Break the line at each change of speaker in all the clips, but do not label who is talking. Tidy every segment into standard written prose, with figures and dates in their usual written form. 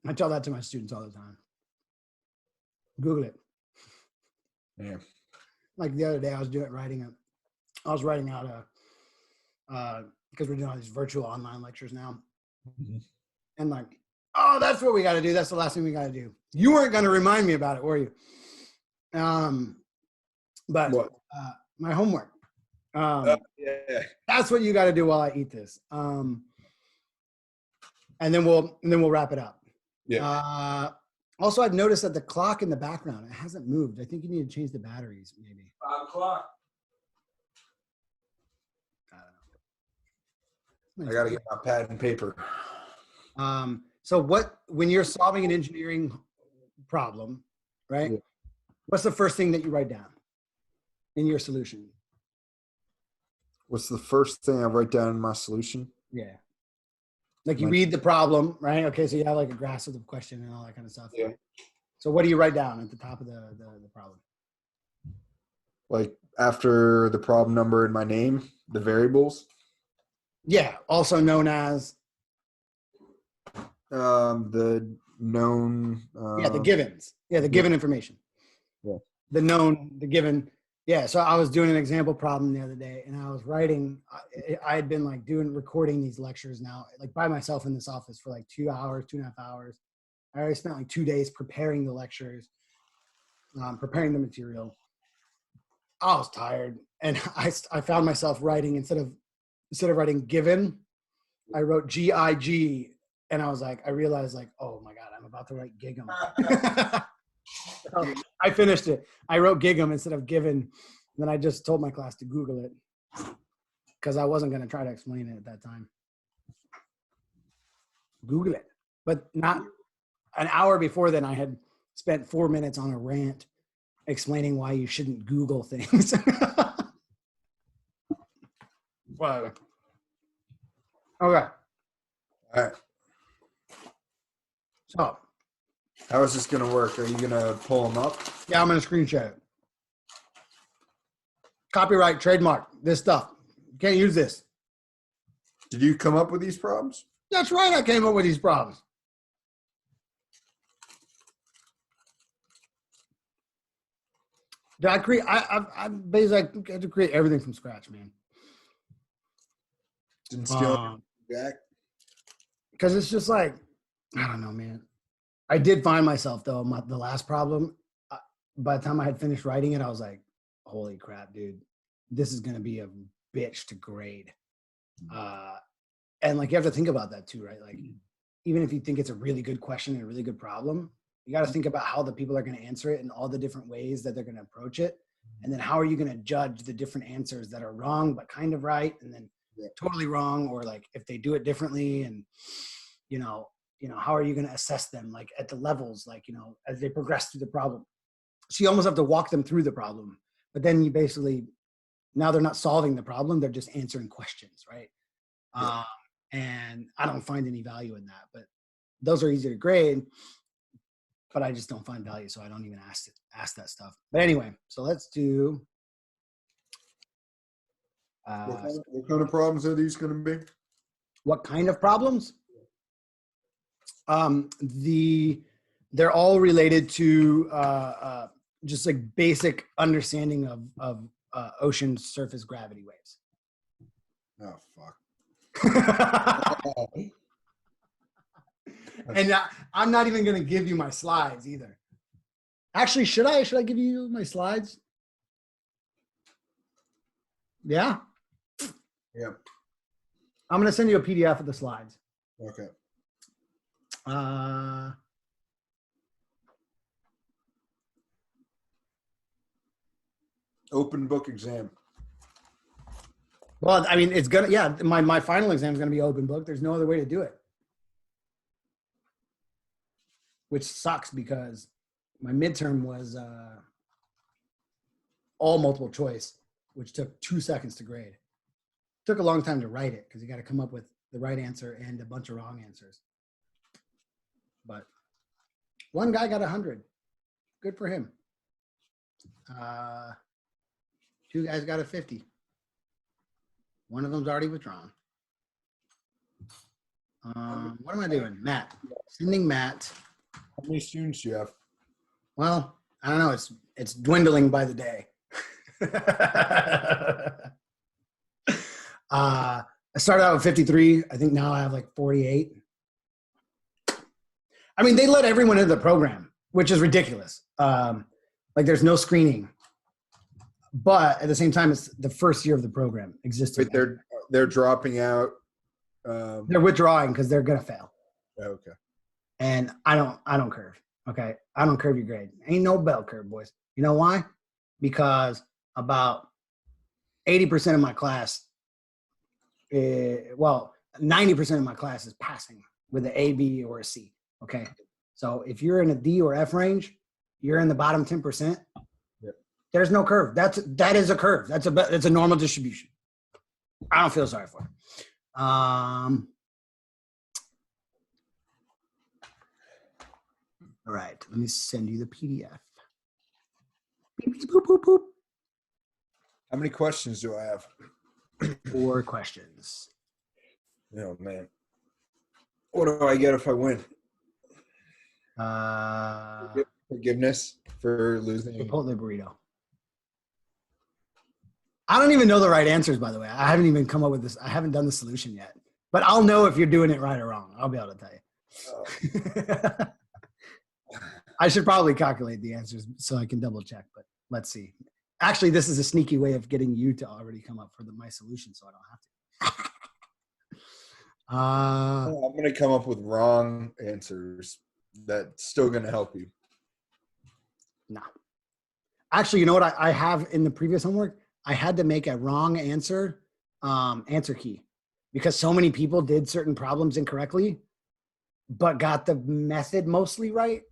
I tell that to my students all the time. Google it.
Yeah.
Like the other day, I was writing out because we're doing all these virtual online lectures now.
Mm-hmm.
And like, oh, that's what we got to do. That's the last thing we got to do. You weren't going to remind me about it, were you? But
What?
My homework.
Yeah.
That's what you got to do while I eat this. And then we'll wrap it up.
Yeah.
Also, I've noticed that the clock in the background, it hasn't moved. I think you need to change the batteries, maybe.
5 o'clock.
I don't know.
I got to get my pad and paper.
So when you're solving an engineering problem, right?
Yeah.
What's the first thing that you write down in your solution?
What's the first thing I write down in my solution?
Yeah. Like you read the problem, right? Okay, so you have like a grasp of the question and all that kind of stuff.
Yeah.
So what do you write down at the top of the problem?
Like after the problem number and my name, the variables.
Yeah, also known as
the known.
the givens. Yeah, the given information.
Yeah.
The given. Yeah, so I was doing an example problem the other day, and I was writing. I had been like recording these lectures now, like by myself in this office for like 2 hours, 2.5 hours. I already spent like 2 days preparing the lectures, preparing the material. I was tired, and I found myself writing instead of writing given, I wrote GIG, and I realized like, oh my god, I'm about to write gigum. So I finished it. I wrote gigum instead of given. And then I just told my class to Google it because I wasn't going to try to explain it at that time. Google it. But not an hour before then, I had spent 4 minutes on a rant explaining why you shouldn't Google things. Whatever. Okay.
All right.
So.
How is this going to work? Are you going to pull them up?
Yeah, I'm going to screenshot it. Copyright, trademark, this stuff. You can't use this.
Did you come up with these problems?
That's right. I came up with these problems. Did I create? I basically had to create everything from scratch, man.
Didn't steal back?
Because it's just like, I don't know, man. I did find myself, though, the last problem, by the time I had finished writing it, I was like, holy crap, dude. This is going to be a bitch to grade. And, like, you have to think about that, too, right? Like, even if you think it's a really good question and a really good problem, you got to think about how the people are going to answer it and all the different ways that they're going to approach it. And then how are you going to judge the different answers that are wrong but kind of right and then totally wrong, or, like, if they do it differently and, you know, how are you going to assess them, like at the levels, like, as they progress through the problem. So you almost have to walk them through the problem, but then you basically, now they're not solving the problem. They're just answering questions. Right. Yeah. And I don't find any value in that, but those are easy to grade, but I just don't find value. So I don't even ask that stuff. But anyway, so let's do.
What kind of problems are these going to be?
What kind of problems? They're all related to just like basic understanding of ocean surface gravity waves.
Oh fuck!
And I'm not even going to give you my slides either. Actually, should I give you my slides? Yeah.
Yeah.
I'm going to send you a PDF of the slides.
Okay. Open book exam.
Well, I mean, it's gonna, yeah, my final exam is gonna be open book. There's no other way to do it. Which sucks because my midterm was all multiple choice, which took 2 seconds to grade. Took a long time to write it because you got to come up with the right answer and a bunch of wrong answers. But one guy got 100. Good for him. 2 guys got a 50. One of them's already withdrawn. What am I doing? Matt. Sending Matt.
How many students do you have?
Well, I don't know. It's dwindling by the day. I started out with 53. I think now I have like 48. I mean, they let everyone into the program, which is ridiculous. Like there's no screening, but at the same time, it's the first year of the program existing.
But they're dropping out.
They're withdrawing because they're gonna fail.
Okay.
And I don't curve. Okay, I don't curve your grade. Ain't no bell curve, boys. You know why? Because about 80% of my class, 90% of my class is passing with an A, B, or a C. Okay, so if you're in a D or F range, you're in the bottom 10%.
Yep.
There's no curve. That is a curve. That's a normal distribution. I don't feel sorry for it. All right, let me send you the PDF. Beep, beep, boop, boop, boop.
How many questions do I have?
4 questions.
Oh man. What do I get if I win? Forgiveness for losing.
Chipotle burrito. I don't even know the right answers, by the way. I haven't even come up with this. I haven't done the solution yet. But I'll know if you're doing it right or wrong. I'll be able to tell you. I should probably calculate the answers so I can double check, but let's see. Actually, this is a sneaky way of getting you to already come up for my solution so I don't have to.
I'm going to come up with wrong answers. That's still going to help you.
No. Actually, you know what I have in the previous homework? I had to make a wrong answer key because so many people did certain problems incorrectly, but got the method mostly right.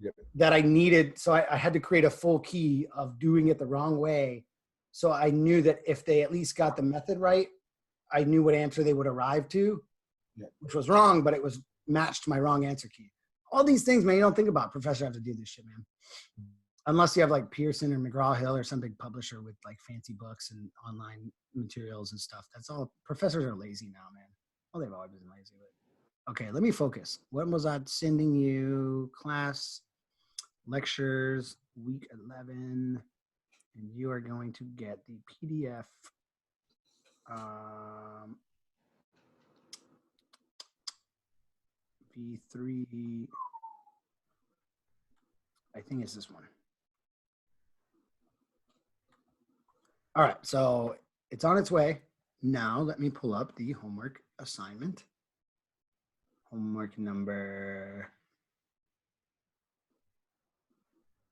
Yep.
That I needed. So I had to create a full key of doing it the wrong way. So I knew that if they at least got the method right, I knew what answer they would arrive to,
Yep.
Which was wrong, but it was matched my wrong answer key. All these things, man, you don't think about. Professor have to do this shit, man. Unless you have like Pearson or McGraw-Hill or some big publisher with like fancy books and online materials and stuff. That's all. Professors are lazy now, man. Well, they've always been lazy. But okay, let me focus. What was I sending you? Class lectures, week 11, and you are going to get the PDF. V3. I think it's this one. All right, so it's on its way. Now let me pull up the homework assignment. Homework number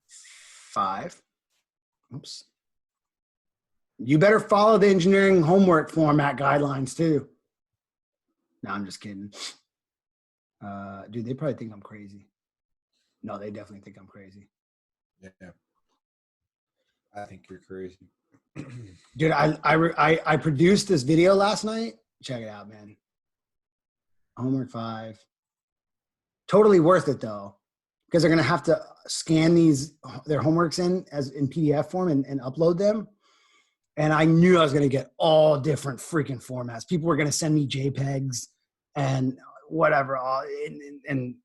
5. Oops. You better follow the engineering homework format guidelines too. No, I'm just kidding. Dude, they probably think I'm crazy. No, they definitely think I'm crazy.
Yeah. I think you're crazy.
Dude, I produced this video last night. Check it out, man. Homework 5. Totally worth it though, because they're gonna have to scan their homeworks in PDF form and upload them. And I knew I was gonna get all different freaking formats. People were gonna send me JPEGs and whatever. And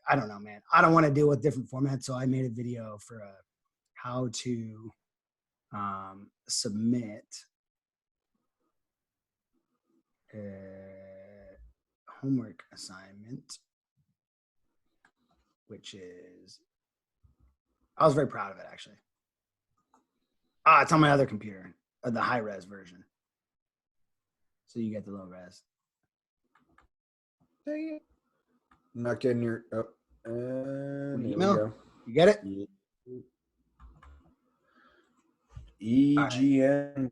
I don't know, man. I don't want to deal with different formats, so I made a video for how to submit a homework assignment, which is, I was very proud of it actually. It's on my other computer, the high res version. So you get the low res.
Dang it. I'm not getting your
email. You get it?
EGN.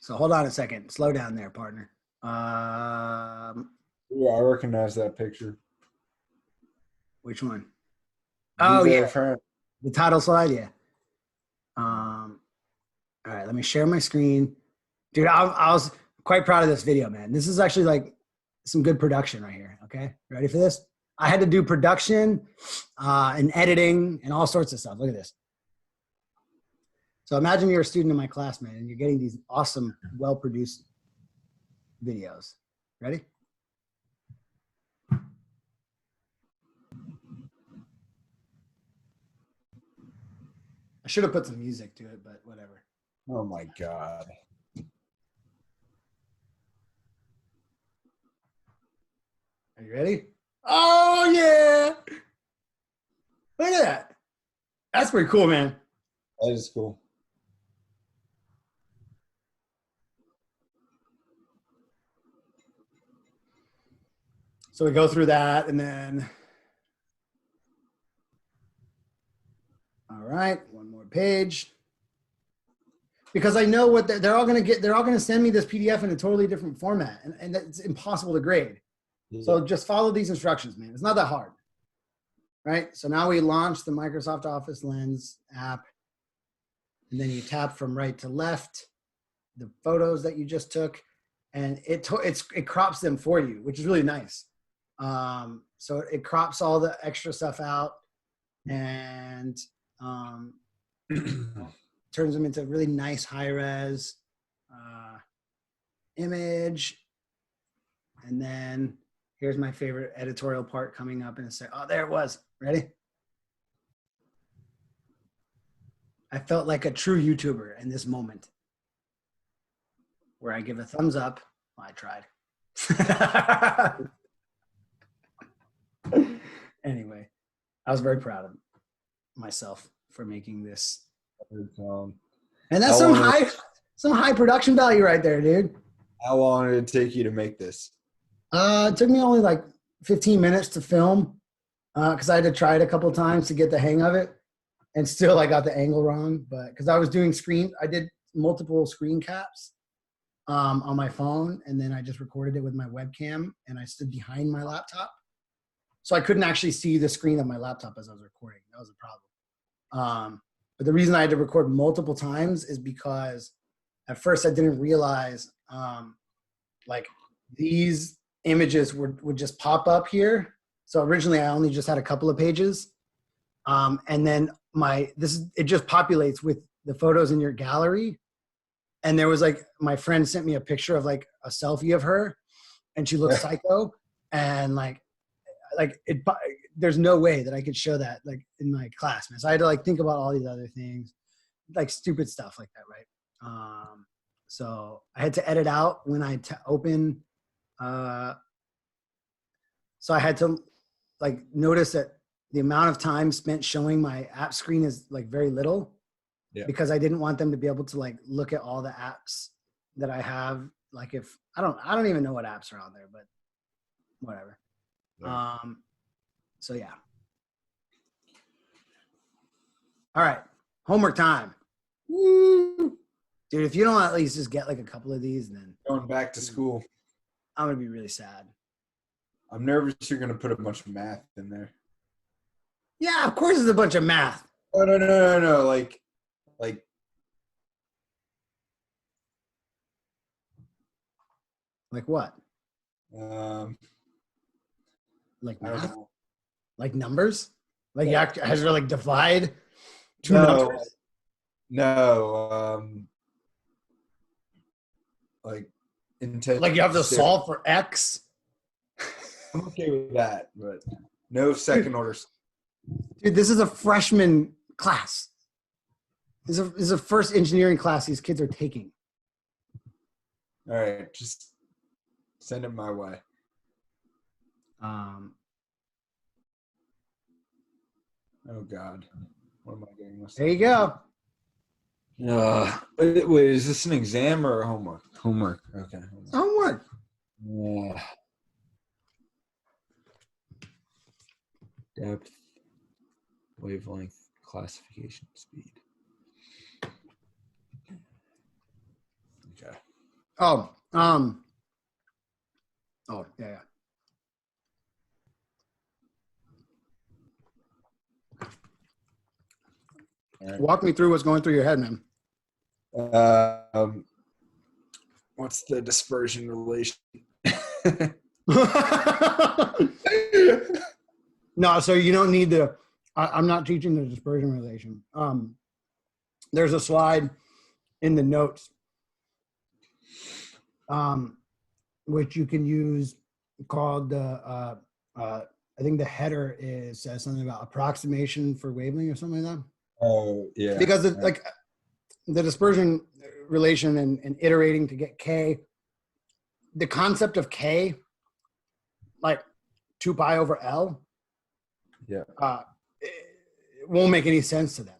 So hold on a second. Slow down there, partner.
Yeah, I recognize that picture.
Which one? Oh, yeah.
Friend.
The title slide, yeah. All right, let me share my screen. Dude, I was quite proud of this video, man. This is actually like some good production right here, okay? Ready for this? I had to do production and editing and all sorts of stuff. Look at this. So imagine you're a student in my class, man, and you're getting these awesome, well-produced videos. Ready? I should have put some music to it, but whatever.
Oh my God.
Are you ready? Oh yeah! Look at that. That's pretty cool, man.
That is cool.
So we go through that, and then, all right, one more page. Because I know what they're all going to get. They're all going to send me this PDF in a totally different format, and it's impossible to grade.
Yeah.
So just follow these instructions, man. It's not that hard, right? So now we launch the Microsoft Office Lens app, and then you tap from right to left, the photos that you just took, and it crops them for you, which is really nice. So it crops all the extra stuff out and turns them into really nice high-res image. And then here's my favorite editorial part coming up in a sec. Oh, there it was. Ready? I felt like a true YouTuber in this moment where I give a thumbs up. Well, I tried. Anyway, I was very proud of myself for making this. And that's some high production value right there, dude.
How long did it take you to make this?
It took me only like 15 minutes to film because I had to try it a couple times to get the hang of it. And still I got the angle wrong, but because I was doing I did multiple screen caps on my phone, and then I just recorded it with my webcam, and I stood behind my laptop. So I couldn't actually see the screen of my laptop as I was recording. That was a problem. But the reason I had to record multiple times is because at first I didn't realize like these images would just pop up here. So originally I only just had a couple of pages. And then it just populates with the photos in your gallery. And there was like, my friend sent me a picture of like a selfie of her, and she looks psycho, and like there's no way that I could show that like in my class, man. So I had to like think about all these other things, like stupid stuff like that, right? So I had to edit out when I open. So I had to like notice that the amount of time spent showing my app screen is like very little, because I didn't want them to be able to like look at all the apps that I have. Like if I don't even know what apps are on there, but whatever. Yeah. So yeah. All right. Homework time. Woo! Dude, if you don't at least just get like a couple of these, then
Going back to school.
I'm going to be really sad.
I'm nervous you're going to put a bunch of math in there.
Yeah, of course it's a bunch of math.
Oh, no. Like
what? Like math? Like numbers? Like you have to like divide two numbers?
No. Like intent.
Like you have to solve for X?
I'm okay with that, but no second order.
Dude, this is a freshman class. This is a first engineering class these kids are taking.
All right, just send it my way. Oh God, what am I doing?
There you go.
Wait, is this an exam or a homework? Homework. Okay.
Homework.
Yeah. Depth, wavelength, classification, speed. Okay.
Oh, yeah. Right. Walk me through what's going through your head, man.
What's the dispersion relation?
No, so you don't need I'm not teaching the dispersion relation. There's a slide in the notes, which you can use called I think the header says something about approximation for wavelength or something like that.
Oh, yeah.
Because it's like the dispersion relation and iterating to get K, the concept of K, like 2 pi over L,
Yeah.
It won't make any sense to them.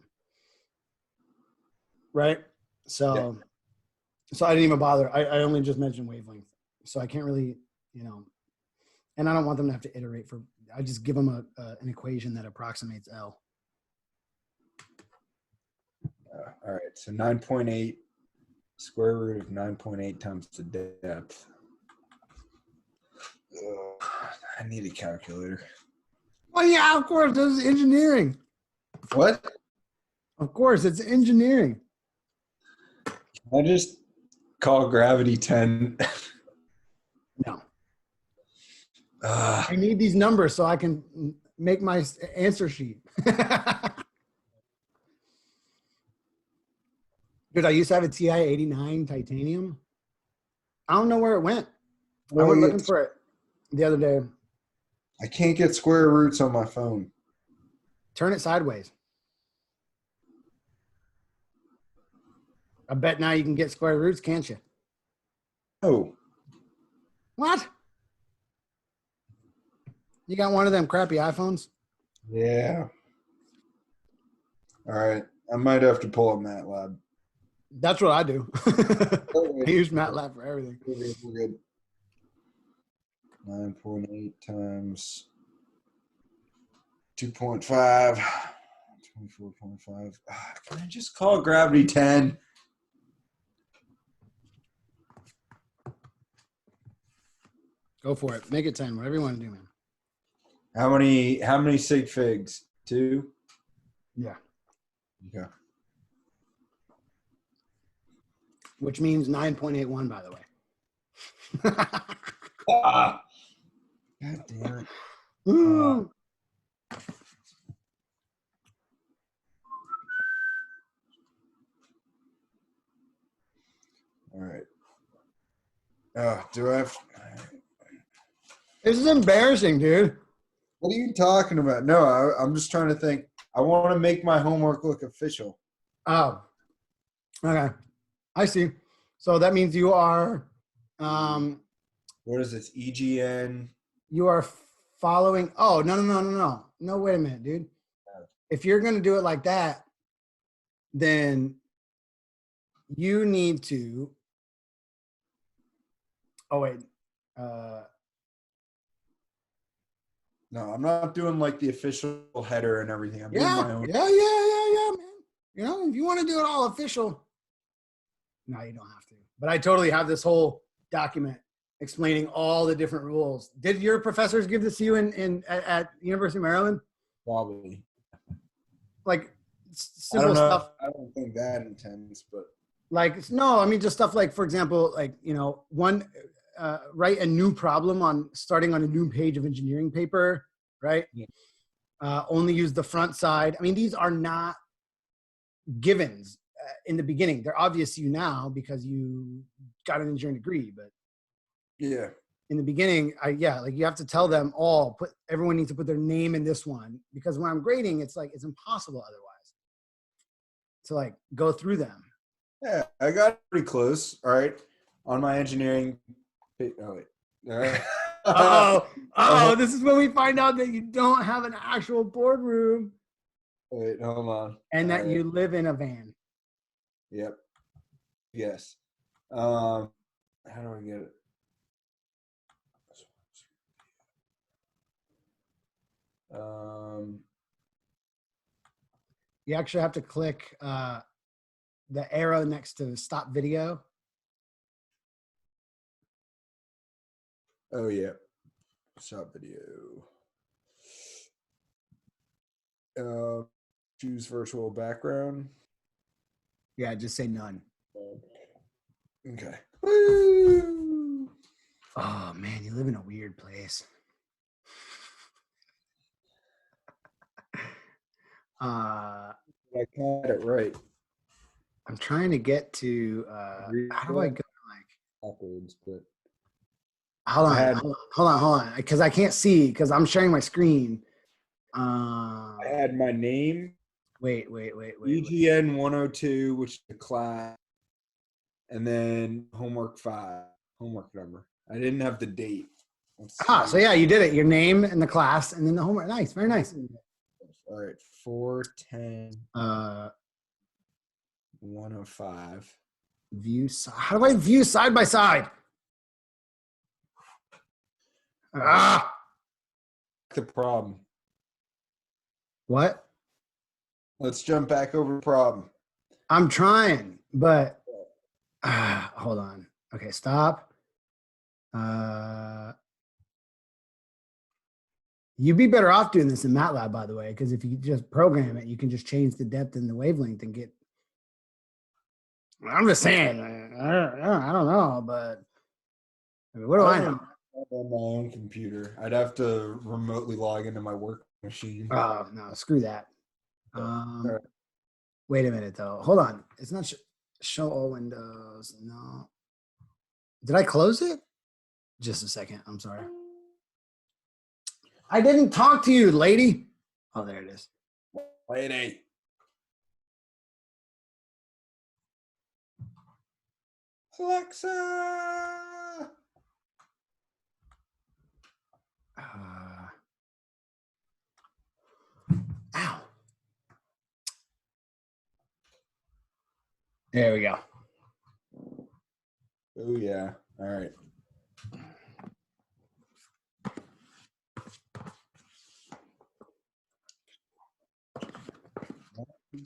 Right? So, so I didn't even bother. I only just mentioned wavelength. So I can't really, and I don't want them to have to iterate for, I just give them an equation that approximates L.
All right. So 9.8 square root of 9.8 times the depth. I need a calculator.
Oh yeah, of course, this is engineering.
What?
Of course, it's engineering.
I just call gravity 10.
No. I need these numbers so I can make my answer sheet. Dude, I used to have a TI-89 titanium. I don't know where it went. I went looking for it the other day.
I can't get square roots on my phone.
Turn it sideways. I bet now you can get square roots, can't you?
Oh.
What? You got one of them crappy iPhones?
Yeah. All right. I might have to pull up MATLAB.
That's what I do. I use MATLAB for everything.
We're good. 9.8 times 2.5. 24.5. Can I just call gravity 10?
Go for it. Make it 10. Whatever you want to do, man.
How many sig figs? 2?
Yeah.
Okay.
Which means 9.81, by the way.
God damn it. All right. Do I have...
This is embarrassing, dude.
What are you talking about? No, I'm just trying to think. I want to make my homework look official.
Oh, okay. I see. So that means you are...
What is this? EGN?
You are following... Oh, no. No, wait a minute, dude. If you're going to do it like that, then you need to... Oh, wait.
No, I'm not doing like the official header and everything. I'm doing my own.
Yeah, man. If you want to do it all official, no, you don't have to. But I totally have this whole document explaining all the different rules. Did your professors give this to you at University of Maryland?
Probably.
Like simple stuff.
I don't think that intense, but
like no, I mean just stuff like, for example, like write a new problem on starting on a new page of engineering paper, right?
Yeah.
Only use the front side. I mean, these are not givens in the beginning. They're obvious to you now because you got an engineering degree, but
yeah.
In the beginning, you have to tell them all, everyone needs to put their name in this one, because when I'm grading, it's impossible otherwise to like go through them.
Yeah, I got pretty close. All right. On my engineering. Oh, wait. All right.
Oh, this is when we find out that you don't have an actual boardroom.
Wait, hold on.
And that you live in a van.
Yep. Yes. How do I get it?
You actually have to click the arrow next to stop video.
Oh, yeah. Stop video. Choose virtual background.
Yeah, just say none.
Okay.
Woo! Oh, man, you live in a weird place.
I got it right.
I'm trying to get to how do I go
backwards, but
hold on, because I can't see because I'm sharing my screen.
I had my name.
Wait.
EGN 102, which is the class, and then homework 5, homework number. I didn't have the date.
So yeah, you did it. Your name and the class, and then the homework. Nice, very nice.
All right, 410
Uh,
105.
How do I view side by side?
The problem.
What?
Let's jump back over the problem.
I'm trying, but hold on. Okay, stop. You'd be better off doing this in MATLAB, by the way, because if you just program it, you can just change the depth and the wavelength and get. I'm just saying. I don't know, but I mean, what do I know?
On my own computer, I'd have to remotely log into my work machine.
Oh no, screw that.
Right.
Wait a minute though. Hold on. It's not show all windows. No. Did I close it? Just a second. I'm sorry. I didn't talk to you, lady. Oh, there it is.
Lady. Alexa.
Ow. There we go.
Oh yeah. All right.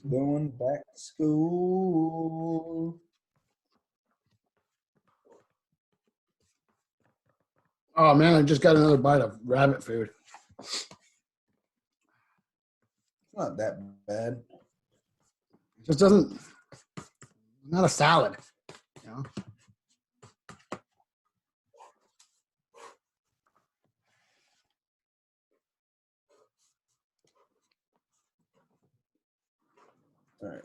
Going back to school.
Oh man, I just got another bite of rabbit food.
It's not that bad.
Just doesn't. Not a salad, you know.
All right.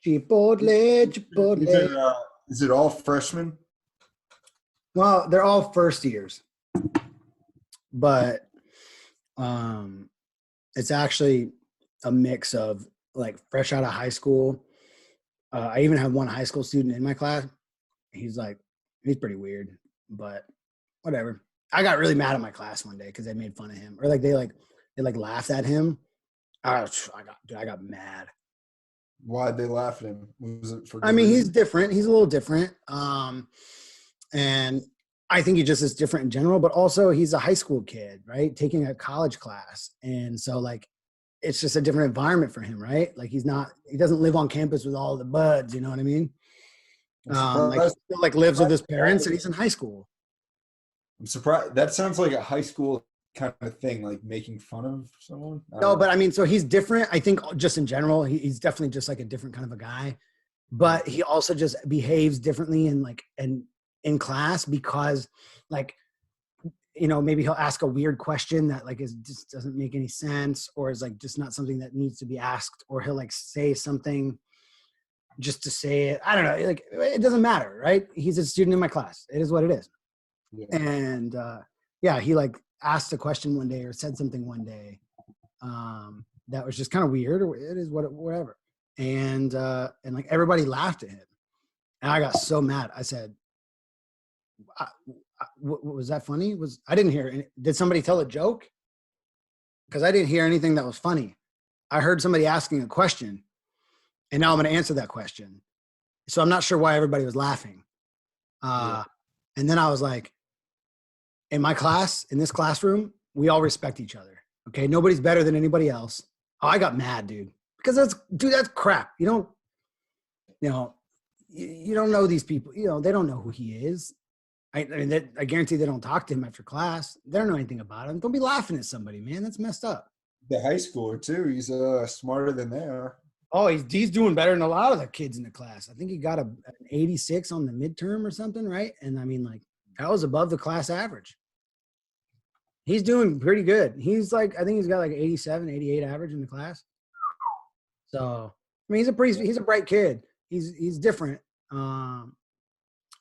Chipotle.
Is it all freshmen?
Well, they're all first years, but it's actually a mix of like fresh out of high school. I even have one high school student in my class. He's pretty weird, but whatever. I got really mad at my class one day because they made fun of him, or they laughed at him. I got mad.
Why'd they laugh at him? Was it for?
I mean, he's different. He's a little different. And I think he just is different in general, but also he's a high school kid, right? Taking a college class. And so it's just a different environment for him, right? Like he doesn't live on campus with all the buds, you know what I mean? He still lives with his parents and he's in high school.
I'm surprised. That sounds like a high school kind of thing, like making fun of someone.
No, but I mean, so he's different. I think just in general, he's definitely just like a different kind of a guy, but he also just behaves differently in class because maybe he'll ask a weird question that just doesn't make any sense or is just not something that needs to be asked, or he'll say something just to say it. I don't know. It doesn't matter, right? He's a student in my class. It is what it is. Yeah. And he asked a question one day or said something one day that was just kind of weird, or it is whatever. And everybody laughed at him. And I got so mad. I said, was that funny? I didn't hear it. Did somebody tell a joke? Because I didn't hear anything that was funny. I heard somebody asking a question, and now I'm going to answer that question. So I'm not sure why everybody was laughing. And then I was like, in my class, in this classroom, we all respect each other. Okay. Nobody's better than anybody else. Oh, I got mad, dude, because that's crap. You don't know these people, they don't know who he is. I guarantee they don't talk to him after class. They don't know anything about him. Don't be laughing at somebody, man. That's messed up.
The high schooler too. He's smarter than they are.
Oh, he's doing better than a lot of the kids in the class. I think he got an 86 on the midterm or something, right? And I mean, that was above the class average. He's doing pretty good. He's I think he's got 87, 88 average in the class. So, I mean, he's a bright kid. He's different.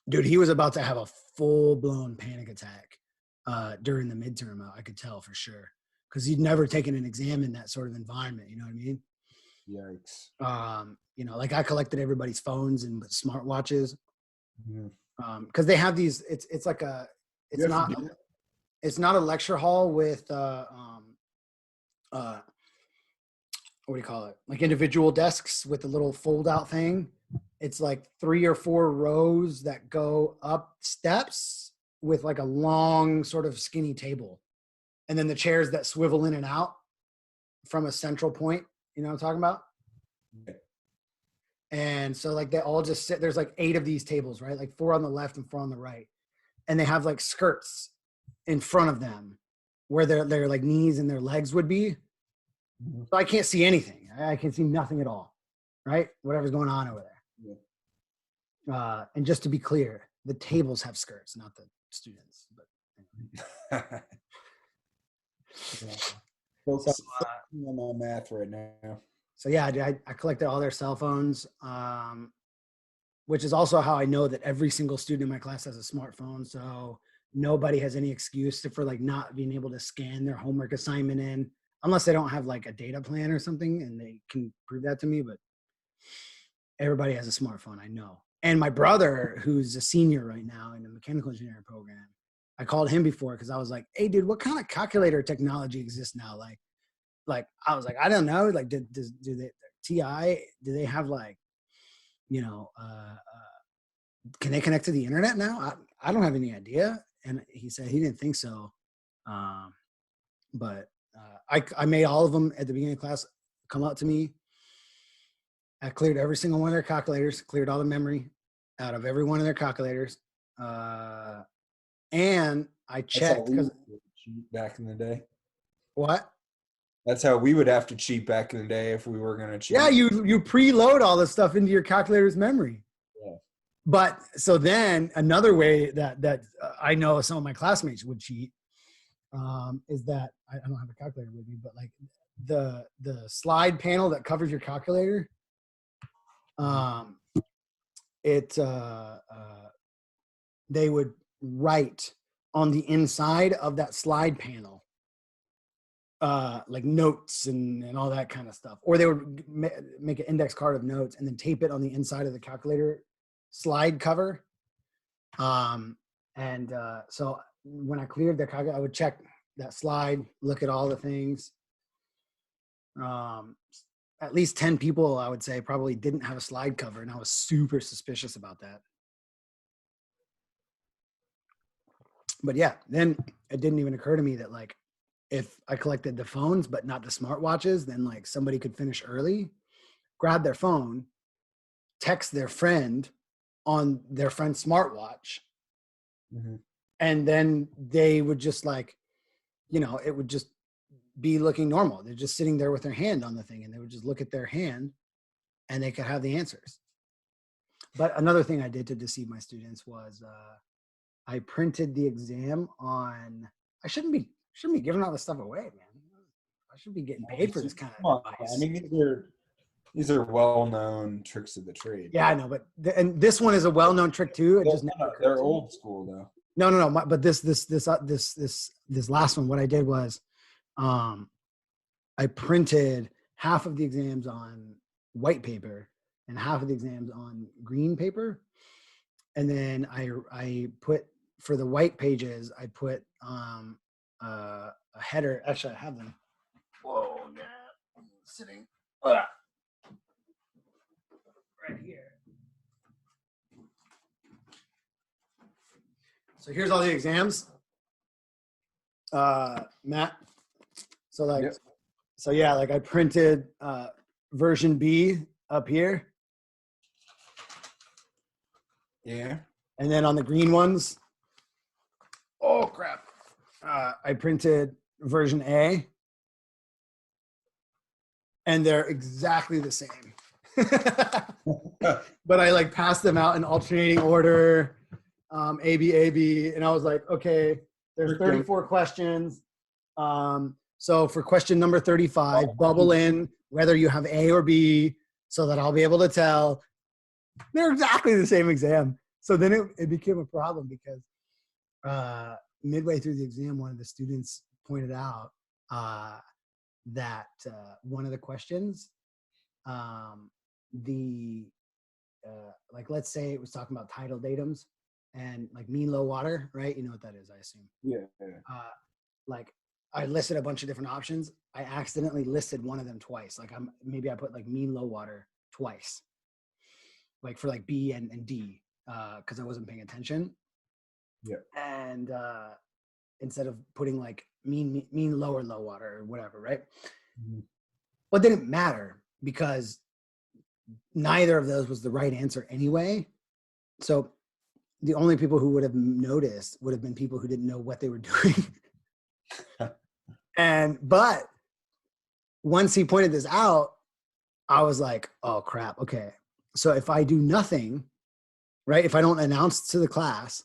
Dude, he was about to have a full-blown panic attack during the midterm. I could tell for sure because he'd never taken an exam in that sort of environment. You know what I mean?
Yikes.
You know, like I collected everybody's phones and smartwatches
Mhm.
because they have these. It's like
You have to do
it's not a lecture hall with what do you call it? Like individual desks with a little fold out thing. It's like 3 or 4 rows that go up steps with like a long sort of skinny table. And then the chairs that swivel in and out from a central point, you know what I'm talking about?
Yeah.
And so like they all just sit, there's like 8 of these tables, right? Like 4 on the left and 4 on the right. And they have like skirts in front of them where their like knees and their legs would be.
Mhm.
So I can't see anything. I can see nothing at all, right? Whatever's going on over there.
Yeah.
And just to be clear, the tables have skirts, not the students. But anyway.
Yeah.
So,
Focusing on my math right now.
so yeah, I collected all their cell phones, which is also how I know that every single student in my class has a smartphone. So nobody has any excuse for like not being able to scan their homework assignment in, unless they don't have like a data plan or something and they can prove that to me. But everybody has a smartphone, I know. And my brother, who's a senior right now in the mechanical engineering program, I called him before because I was like, hey, dude, what kind of calculator technology exists now? Like I was like, I don't know. Like, do they TI? Do they have like, you know, can they connect to the internet now? I don't have any idea. And he said he didn't think so. But I made all of them at the beginning of class come up to me. I cleared every single one of their calculators, cleared all the memory out of every one of their calculators. And I checked because
back in the day.
What?
That's how we would have to cheat back in the day if we were going to cheat.
Yeah, you preload all this stuff into your calculator's memory.
Yeah.
But so then another way that I know some of my classmates would cheat is that I don't have a calculator with me, but like the slide panel that covers your calculator, they would write on the inside of that slide panel like notes and all that kind of stuff, or they would make an index card of notes and then tape it on the inside of the calculator slide cover. So when I cleared the calculator, I would check that slide, look at all the things. At least 10 people, I would say, probably didn't have a slide cover, and I was super suspicious about that. But yeah, then it didn't even occur to me that like if I collected the phones but not the smartwatches, then like somebody could finish early, grab their phone, text their friend on their friend's smartwatch, and then they would just like, you know, it would just be looking normal. They're just sitting there with their hand on the thing, and they would just look at their hand and they could have the answers. But another thing I did to deceive my students was I printed the exam on, I shouldn't be giving all this stuff away, man. I should be getting paid for this kind of advice.
I mean, these are well-known tricks of the trade.
Yeah, I know, but and this one is a well-known trick too. It just never
they're old school though.
No. But this last one, what I did was, I printed half of the exams on white paper and half of the exams on green paper, and then I put for the white pages I put a header. Actually, I have them. Whoa, yeah, I'm sitting right here. So here's all the exams, Matt. So like, yep. So yeah, like I printed version B up here.
Yeah.
And then on the green ones, oh crap, I printed version A. And they're exactly the same. But I like passed them out in alternating order, A, B, and I was like, okay, there's 34 questions. So for question number 35, bubble in whether you have A or B so that I'll be able to tell. They're exactly the same exam. So then it became a problem because midway through the exam, one of the students pointed out that one of the questions, like, let's say it was talking about tidal datums and like mean low water, right? You know what that is, I assume.
Yeah.
Like I listed a bunch of different options. I accidentally listed one of them twice. Like maybe I put like mean low water twice, like for like B and D, because I wasn't paying attention.
Yeah.
And instead of putting like mean low or low water or whatever, right?
Mm-hmm.
But it didn't matter because neither of those was the right answer anyway. So the only people who would have noticed would have been people who didn't know what they were doing. But once he pointed this out, I was like, oh crap. Okay. So if I do nothing, right? If I don't announce to the class,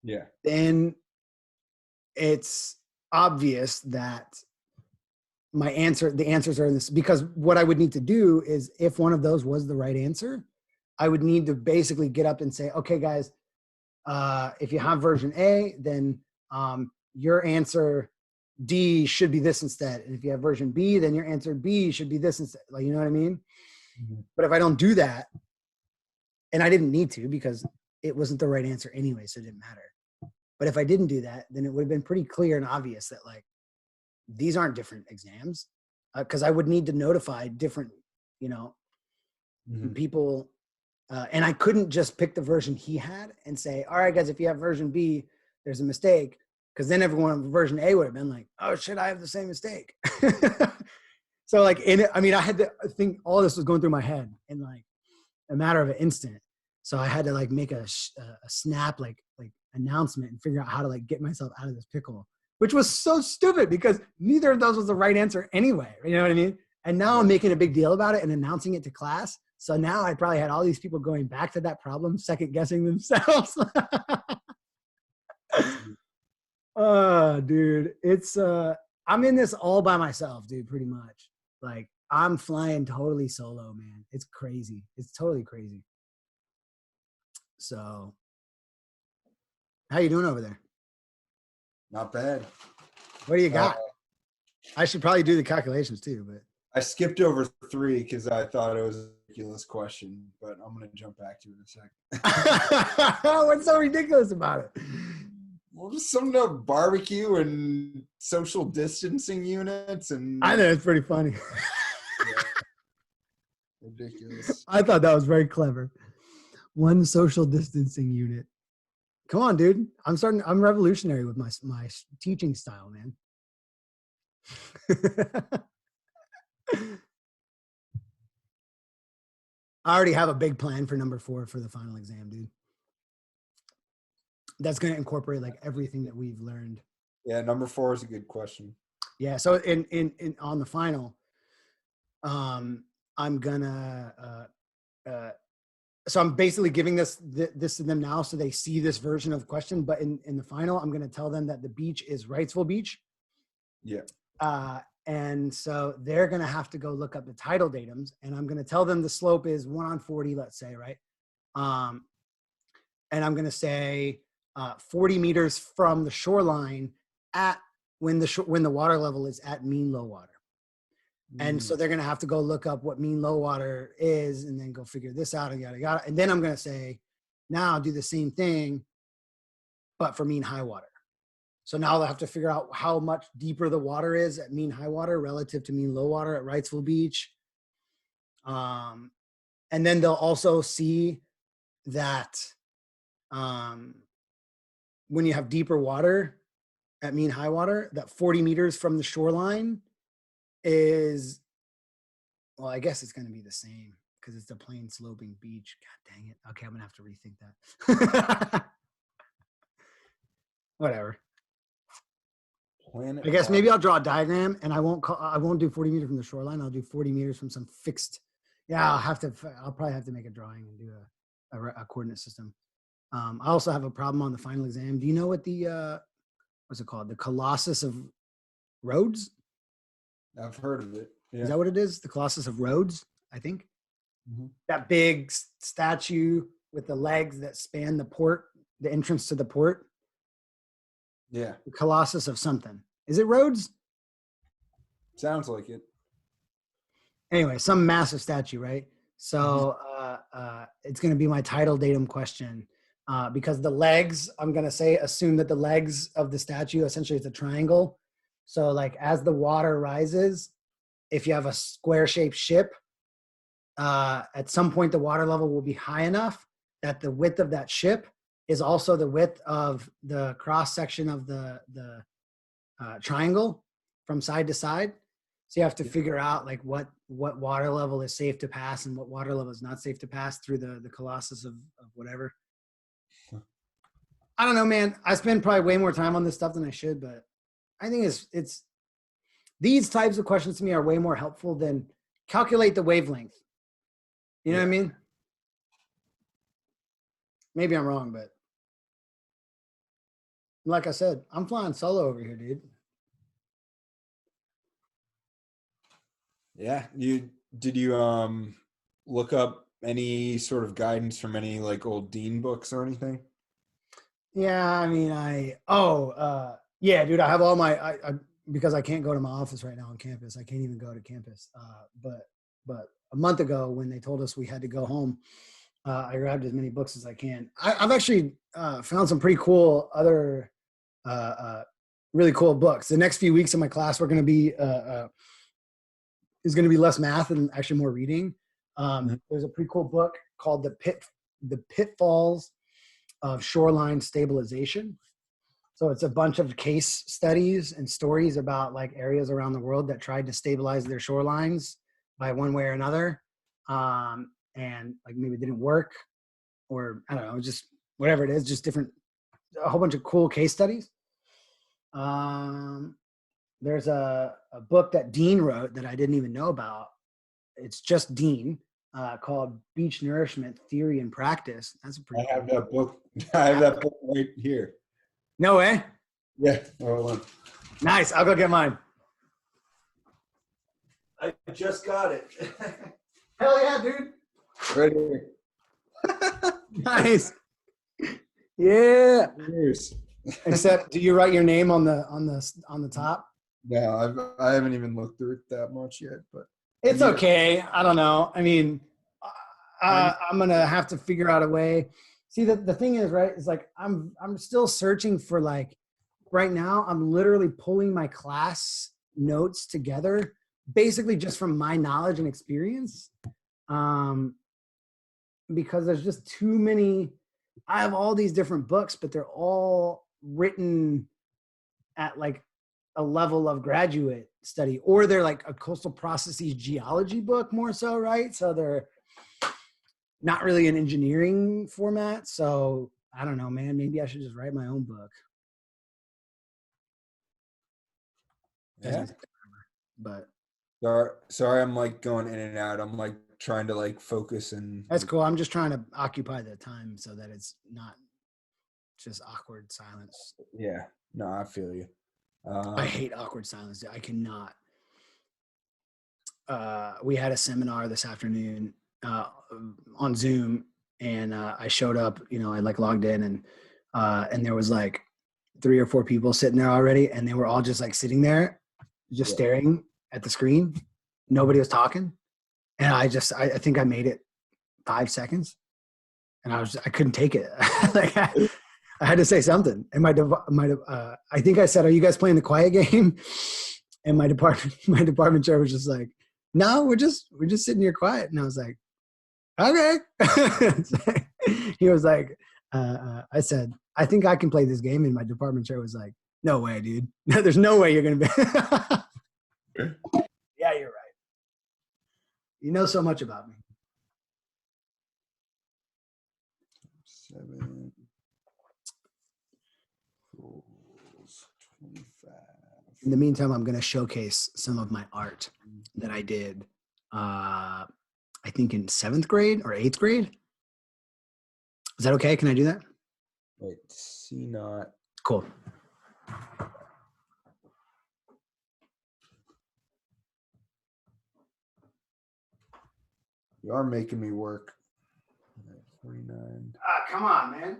yeah,
then it's obvious that the answers are in this, because what I would need to do is, if one of those was the right answer, I would need to basically get up and say, okay, guys, if you have version A, then your answer D should be this instead. And if you have version B, then your answer B should be this instead. Like, you know what I mean? Mm-hmm. But if I don't do that, and I didn't need to because it wasn't the right answer anyway, so it didn't matter. But if I didn't do that, then it would have been pretty clear and obvious that like, these aren't different exams, because I would need to notify different, mm-hmm. people. And I couldn't just pick the version he had and say, all right, guys, if you have version B, there's a mistake. Because then everyone on version A would have been like, oh shit, I have the same mistake. So like, I had to think all this was going through my head in like a matter of an instant. So I had to like make a snap, like announcement and figure out how to like get myself out of this pickle, which was so stupid because neither of those was the right answer anyway. You know what I mean? And now I'm making a big deal about it and announcing it to class. So now I probably had all these people going back to that problem, second guessing themselves. Oh, dude, it's, I'm in this all by myself, dude, pretty much. Like I'm flying totally solo, man. It's crazy. It's totally crazy. So how you doing over there?
Not bad.
What do you got? I should probably do the calculations too, but
I skipped over 3 because I thought it was a ridiculous question, but I'm going to jump back to it in a second.
What's so ridiculous about it?
Well, just something about barbecue and social distancing units. And
I know it's pretty funny.
Yeah. Ridiculous.
I thought that was very clever. One social distancing unit. Come on, dude. I'm revolutionary with my teaching style, man. I already have a big plan for number 4 for the final exam, dude. That's going to incorporate like everything that we've learned.
Yeah, number 4 is a good question.
Yeah, so in on the final, I'm gonna so I'm basically giving this to them now so they see this version of the question, but in the final, I'm going to tell them that the beach is Wrightsville Beach.
Yeah.
And so they're going to have to go look up the tidal datums, and I'm going to tell them the slope is 1/40, let's say, right? And I'm going to say 40 meters from the shoreline at when the water level is at mean low water. And so they're going to have to go look up what mean low water is and then go figure this out and yada, yada. And then I'm going to say, now do the same thing, but for mean high water. So now they'll have to figure out how much deeper the water is at mean high water relative to mean low water at Wrightsville Beach. And then they'll also see that when you have deeper water at mean high water, that 40 meters from the shoreline is, well, I guess it's going to be the same because it's a plain sloping beach. God dang it. Okay, I'm going to have to rethink that. Whatever. I guess maybe I'll draw a diagram and I won't do 40 meters from the shoreline. I'll do 40 meters from some fixed. Yeah, I'll probably have to make a drawing and do a coordinate system. I also have a problem on the final exam. Do you know what what's it called? The Colossus of Rhodes?
I've heard of it. Yeah.
Is that what it is? The Colossus of Rhodes, I think.
Mm-hmm.
That big statue with the legs that span the port, the entrance to the port.
Yeah.
The Colossus of something. Is it Rhodes?
Sounds like it.
Anyway, some massive statue, right? So it's going to be my title datum question because the legs, I'm going to say, assume that the legs of the statue essentially is a triangle. So like as the water rises, if you have a square shaped ship, at some point the water level will be high enough that the width of that ship is also the width of the cross section of the triangle from side to side. So you have to figure out like what water level is safe to pass and what water level is not safe to pass through the Colossus of whatever. I don't know, man. I spend probably way more time on this stuff than I should, but I think it's these types of questions to me are way more helpful than calculate the wavelength. You know what I mean? Maybe I'm wrong, but like I said, I'm flying solo over here, dude.
Yeah. Did you look up any sort of guidance from any like old Dean books or anything?
Yeah, I mean, yeah, dude, I have all my, because I can't go to my office right now on campus. I can't even go to campus. But a month ago when they told us we had to go home, I grabbed as many books as I can. I've actually found some pretty cool other, really cool books. The next few weeks of my class, we're going to be, is going to be less math and actually more reading. There's a pretty cool book called The Pitfalls of Shoreline Stabilization. So it's a bunch of case studies and stories about like areas around the world that tried to stabilize their shorelines by one way or another. And like maybe it didn't work, or I don't know, just whatever it is, just different, a whole bunch of cool case studies. There's a book that Dean wrote that I didn't even know about. It's just Dean, called Beach Nourishment Theory and Practice. That's a pretty
I have that book. I have that book right here.
No way.
Yeah. Hold on.
Nice. I'll go get mine.
I just got it.
Hell yeah, dude.
Right here.
Nice. Yeah.
Cheers.
Except, do you write your name on the top?
No, I haven't even looked through it that much yet, but
It's okay. I don't know. I mean, I'm gonna have to figure out a way. See, the thing is, right? Is like I'm still searching for like. Right now, I'm literally pulling my class notes together, basically just from my knowledge and experience, because there's just too many. I have all these different books, but they're all written at like a level of graduate study, or they're like a coastal processes geology book more so, right? So they're not really an engineering format. So I don't know, man. Maybe I should just write my own book.
yeah.
But
sorry, I'm like going in and out. I'm like trying to like focus and.
That's cool. I'm just trying to occupy the time so that it's not just awkward silence.
Yeah, no, I feel you.
I hate awkward silence. I cannot. We had a seminar this afternoon on Zoom, and I showed up. You know, I like logged in, and there was like 3 or 4 people sitting there already, and they were all just like sitting there, just staring at the screen. Nobody was talking, and I think I made it 5 seconds, and I couldn't take it. Like I had to say something. And I think I said, "Are you guys playing the quiet game?" And my department chair was just like, "No, we're just sitting here quiet." And I was like, "Okay." He was like, I said, "I think I can play this game." And my department chair was like, "No way, dude. No, there's no way you're gonna be." Yeah, you're right. You know so much about me.
7 25.
In the meantime, I'm going to showcase some of my art that I did, I think in 7th grade or 8th grade. Is that okay? Can I do that?
Wait, see not.
Cool.
You are making me work. 49.
Come on, man.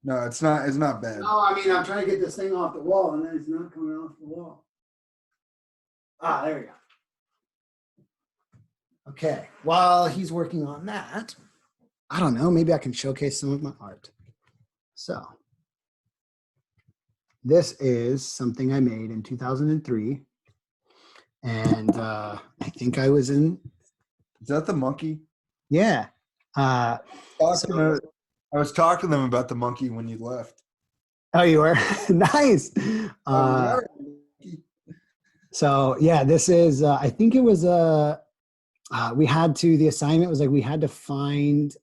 No, it's not. It's not bad.
No, I mean, I'm trying to get this thing off the wall, and then it's not coming off the wall. Ah, there we go. Okay, while he's working on that, I don't know, maybe I can showcase some of my art. So, this is something I made in 2003. And I think I was in.
Is that the monkey?
Yeah.
I was talking to them about the monkey when you left.
Oh, you were? Nice. So, yeah, this is, I think it was the assignment was like we had to find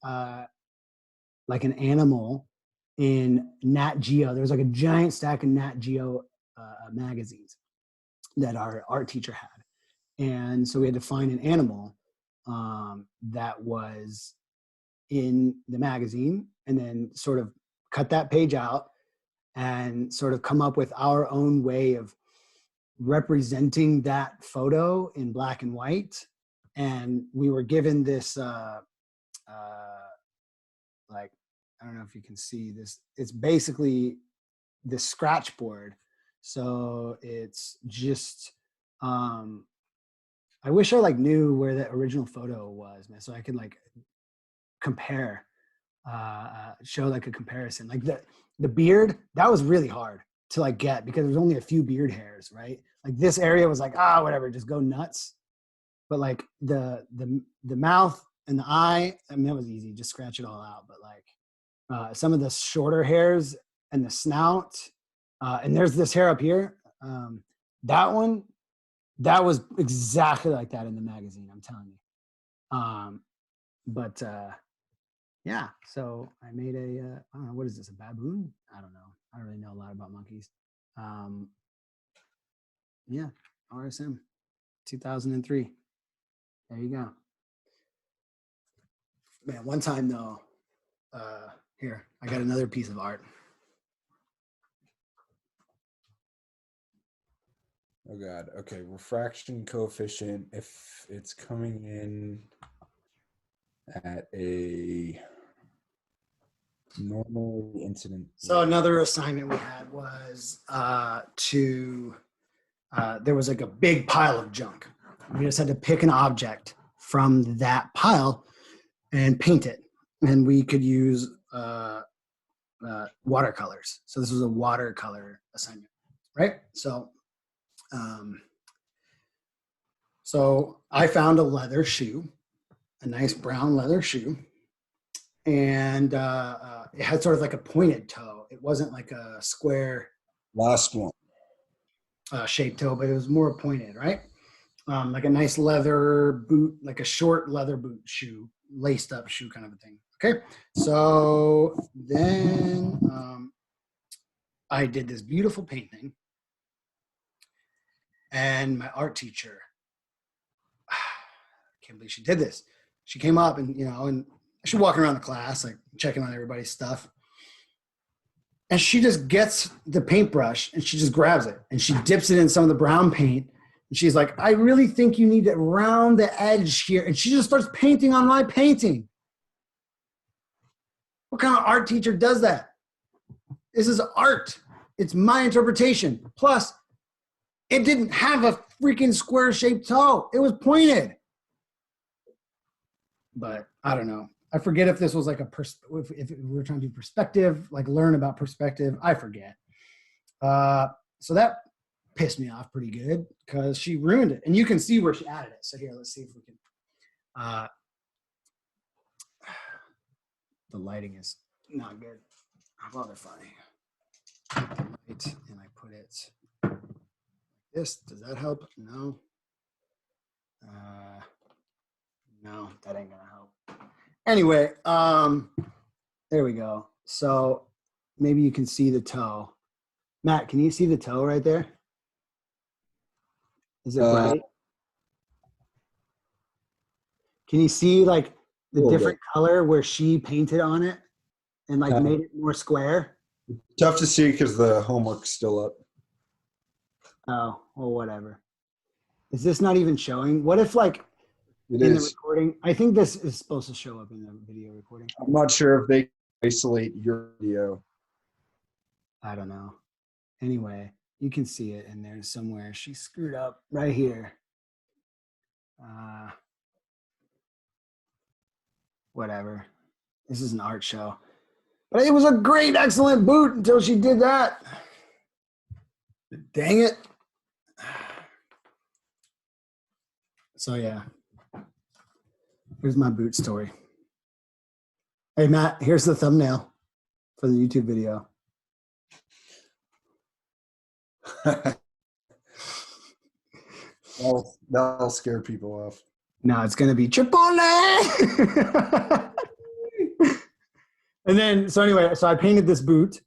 like an animal in Nat Geo. There was like a giant stack of Nat Geo magazines that our art teacher had. And so we had to find an animal that was in the magazine and then sort of cut that page out and sort of come up with our own way of representing that photo in black and white. And we were given this, like, I don't know if you can see this. It's basically this scratch board. So it's just, I wish I like knew where the original photo was, man, so I could like compare, show like a comparison. Like the beard, that was really hard to like get because there's only a few beard hairs, right? Like this area was like, whatever, just go nuts. But like the mouth and the eye, I mean, that was easy, just scratch it all out. But like some of the shorter hairs and the snout, and there's this hair up here. That one, that was exactly like that in the magazine, I'm telling you. But yeah, so I made a, I don't know, what is this, a baboon? I don't know. I don't really know a lot about monkeys. Yeah, RSM, 2003. There you go. Man, one time though, here, I got another piece of art.
Oh God. Okay. Refraction coefficient. If it's coming in at a normal incident.
So another assignment we had was there was like a big pile of junk. We just had to pick an object from that pile and paint it. And we could use watercolors. So this was a watercolor assignment, right? So I found a leather shoe, a nice brown leather shoe, and it had sort of like a pointed toe. It wasn't like a square
Last one.
shaped toe, but it was more pointed, right? Like a nice leather boot, like a short leather boot shoe, laced up shoe kind of a thing. Okay, so then I did this beautiful painting, and my art teacher, I can't believe she did this. She came up and, and she's walking around the class, like checking on everybody's stuff. And she just gets the paintbrush and she just grabs it and she dips it in some of the brown paint. And she's like, I really think you need to round the edge here. And she just starts painting on my painting. What kind of art teacher does that? This is art. It's my interpretation. Plus, it didn't have a freaking square-shaped toe. It was pointed. But I don't know. I forget if this was like if we were trying to do perspective, like learn about perspective. I forget. So that pissed me off pretty good because she ruined it. And you can see where she added it. So here, let's see if we can. The lighting is not good. How about if I take the light and I put it like this? Does that help? No. No, that ain't gonna help. Anyway, there we go. So maybe you can see the toe. Matt, can you see the toe right there? Is it bright? Can you see like the different color where she painted on it and like made it more square?
Tough to see because the homework's still up.
Oh, well, whatever. Is this not even showing? What if like
It
in
is.
the recording? I think this is supposed to show up in the video recording.
I'm not sure if they isolate your video.
I don't know. Anyway, you can see it in there somewhere. She screwed up right here. Whatever. This is an art show. But it was a great, excellent boot until she did that. Dang it. So yeah. Here's my boot story. Hey Matt, here's the thumbnail for the YouTube video.
That'll scare people off.
No, it's gonna be Chipotle. And then, so anyway, so I painted this boot.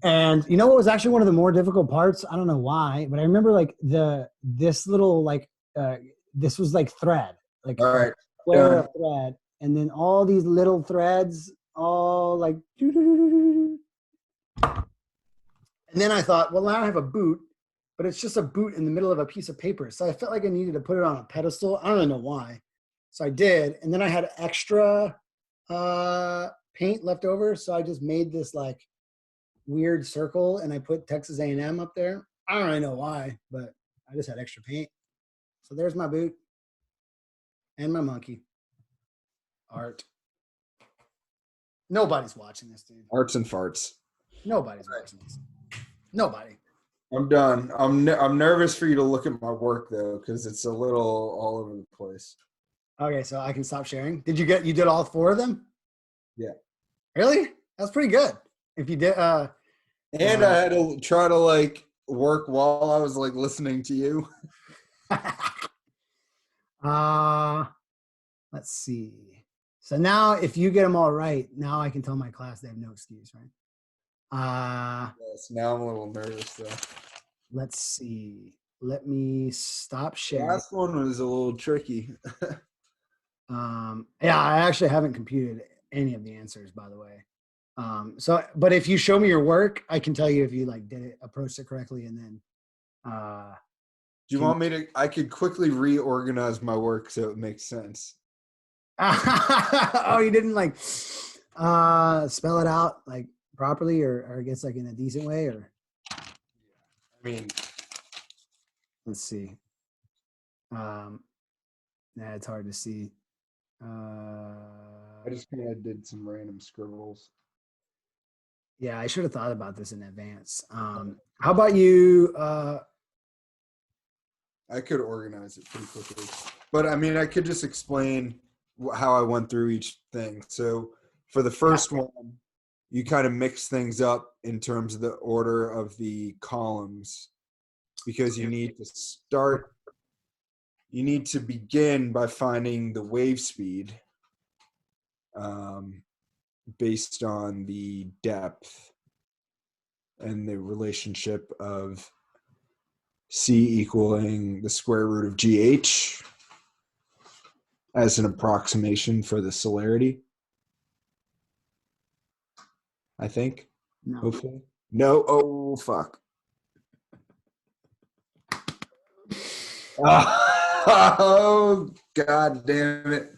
And you know what was actually one of the more difficult parts? I don't know why, but I remember like this little like this was like thread, like
all right,
square of thread, and then all these little threads, all like. And then I thought, well, now I have a boot, but it's just a boot in the middle of a piece of paper. So I felt like I needed to put it on a pedestal. I don't really know why. So I did, and then I had extra paint left over, so I just made this like weird circle, and I put Texas A&M up there. I don't really know why, but I just had extra paint. So there's my boot and my monkey. Art. Nobody's watching this, dude.
Arts and farts.
Nobody's watching this. Nobody.
I'm done. I'm nervous for you to look at my work though, because it's a little all over the place.
Okay, so I can stop sharing. You did all 4 of them?
Yeah.
Really? That's pretty good. If you did
and I had to try to like work while I was like listening to you.
Let's see. So now if you get them all right, now I can tell my class they have no excuse, right?
Yes, now I'm a little nervous though.
Let's see. Let me stop
The
sharing.
last one was a little tricky.
Yeah, I actually haven't computed any of the answers, by the way. But if you show me your work, I can tell you if you like did it, approached it correctly, and then.
Do you want me to? I could quickly reorganize my work so it makes sense.
Oh, you didn't like spell it out like properly, or I guess like in a decent way, or.
I mean,
let's see. Yeah, it's hard to see.
I just kind of did some random scribbles.
Yeah, I should have thought about this in advance. How about you?
I could organize it pretty quickly, but I mean, I could just explain how I went through each thing. So for the first one, you kind of mix things up in terms of the order of the columns, because you need to begin by finding the wave speed based on the depth and the relationship of C equaling the square root of GH as an approximation for the celerity. I think.
No.
Hopefully. No. Oh, fuck. Oh, God damn it.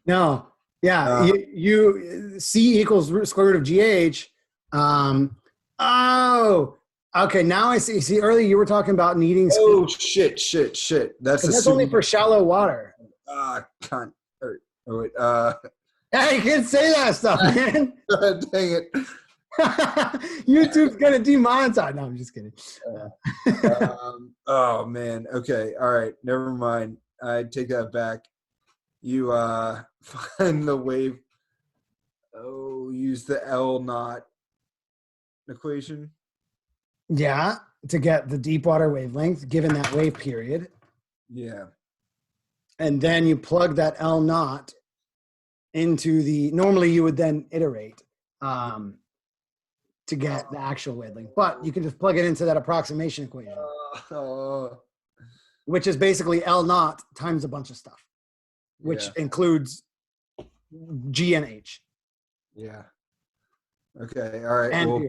No. Yeah. You C equals square root of GH. Oh, okay. Now I see. See, earlier you were talking about needing.
Oh, shit. That's
only for shallow water.
Cunt. Oh, wait.
Yeah, you can't say that stuff, man.
Dang it.
YouTube's gonna demonetize. No, I'm just kidding.
Oh man. Okay. All right. Never mind. I take that back. You find the wave. Oh, use the L naught equation.
Yeah, to get the deep water wavelength given that wave period.
Yeah.
And then you plug that L naught into the. Normally, you would then iterate. To get the actual wavelength, but you can just plug it into that approximation equation, which is basically L naught times a bunch of stuff, which includes G and H.
Yeah. Okay. All right.
And
well,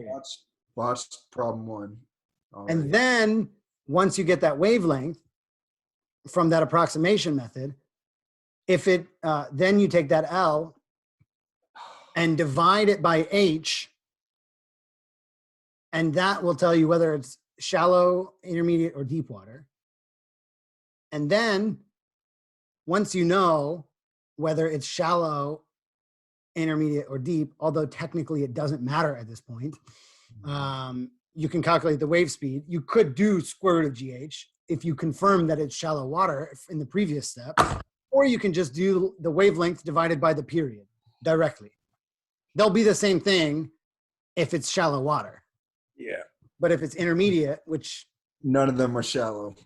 watch problem 1.
And then once you get that wavelength from that approximation method, if it then you take that L and divide it by H. And that will tell you whether it's shallow, intermediate, or deep water. And then once you know whether it's shallow, intermediate, or deep, although technically it doesn't matter at this point, you can calculate the wave speed. You could do square root of GH if you confirm that it's shallow water in the previous step, or you can just do the wavelength divided by the period directly. They'll be the same thing if it's shallow water.
Yeah.
But if it's intermediate, which
none of them are shallow.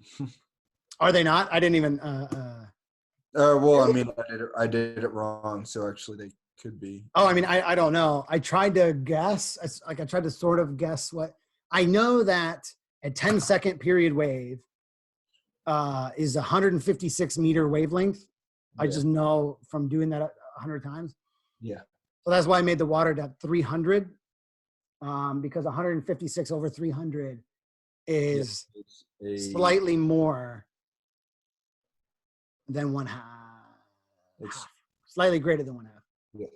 Are they not? I didn't even.
Well, I mean, I did it wrong, so actually they could be.
Oh, I mean, I don't know. I tried to guess. I tried to sort of guess what. I know that a 10-second period wave is 156 meter wavelength. Yeah. I just know from doing that 100 times.
Yeah.
So that's why I made the water depth 300, because 156 over 300 is slightly more than one half. It's slightly greater than one half.
Yeah.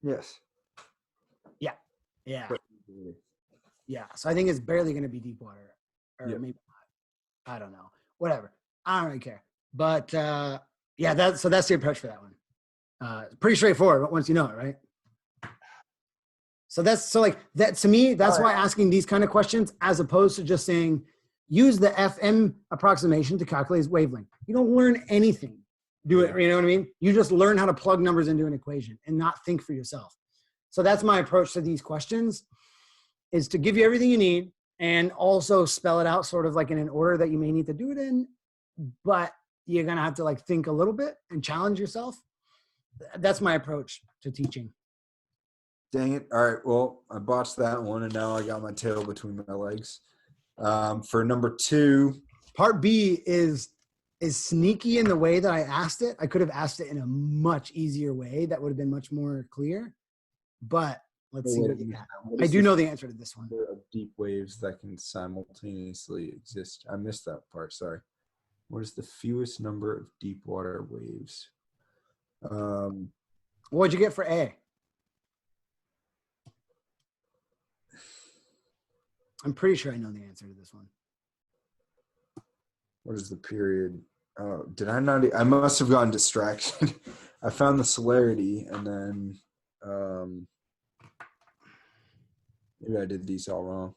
Yes.
Yeah. Yeah. Yeah. So I think it's barely going to be deep water, or maybe not. I don't know. Whatever. I don't really care. But yeah, that's the approach for that one. Pretty straightforward, but once you know it, right? So that to me, that's why asking these kind of questions, as opposed to just saying, use the FM approximation to calculate wavelength. You don't learn anything. Do it, you know what I mean? You just learn how to plug numbers into an equation and not think for yourself. So that's my approach to these questions, is to give you everything you need and also spell it out sort of like in an order that you may need to do it in, but you're going to have to like think a little bit and challenge yourself. That's my approach to teaching.
Dang it. All right. Well, I botched that one and now I got my tail between my legs. For number 2.
Part B is sneaky in the way that I asked it. I could have asked it in a much easier way that would have been much more clear. But let's see what you got. I do know the answer to this one.
Of deep waves that can simultaneously exist. I missed that part. Sorry. What is the fewest number of deep water waves?
What'd you get for A? I'm pretty sure I know the answer to this one.
What is the period? Oh, did I not? I must have gotten distracted. I found the celerity and then maybe I did these all wrong.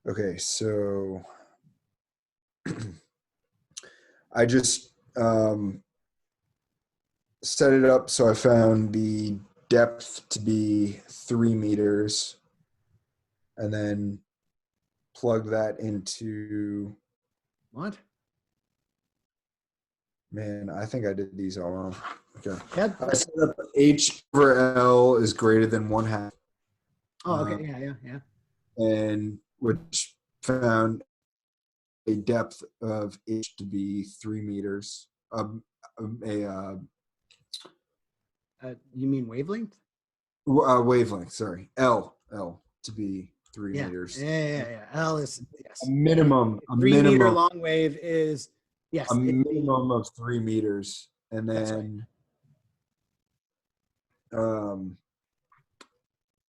Okay, so I just set it up so I found the depth to be 3 meters and then plug that into
what?
Man, I think I did these all wrong. Okay.
Yep.
I set up H over L is greater than 1/2.
Oh, okay. Yeah.
And which found a depth of H to be 3 meters.
You mean wavelength?
Wavelength, sorry. L to be 3 meters.
Yeah. L is, yes.
A minimum.
3 meter long wave is, yes.
A minimum of 3 meters. And then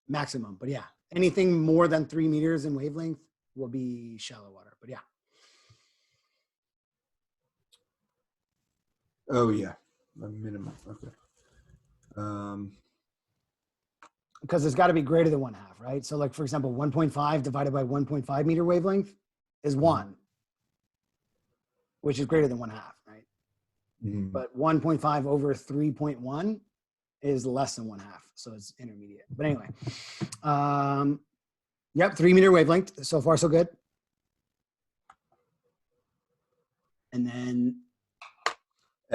maximum, but yeah. Anything more than 3 meters in wavelength will be shallow water, but yeah.
Oh yeah, a minimum. Okay.
Because it's got to be greater than 1/2, right? So like, for example, 1.5 divided by 1.5 meter wavelength is 1, which is greater than 1/2, right?
Mm-hmm.
But 1.5 over 3.1 is less than 1/2, so it's intermediate. But anyway, yep, 3 meter wavelength. So far, so good. And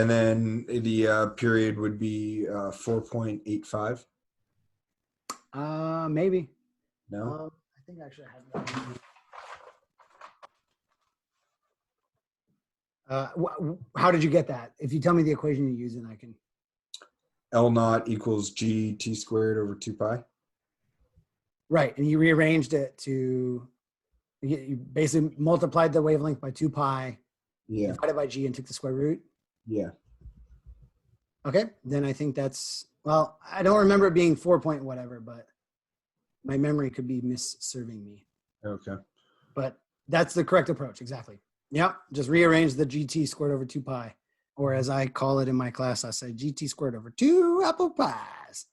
then
the period would be 4.85.
Maybe.
No.
I think actually I have that. How did you get that? If you tell me the equation you're using, I can.
L naught equals G T squared over 2 pi.
Right, and you rearranged it to. You basically multiplied the wavelength by 2 pi.
Yeah.
Divided by G and took the square root.
Yeah.
Okay, then I think that's, well, I don't remember it being 4 point whatever, but my memory could be misserving me.
Okay.
But that's the correct approach, exactly. Yep, just rearrange the GT squared over 2 pi. Or as I call it in my class, I say GT squared over 2 apple pies.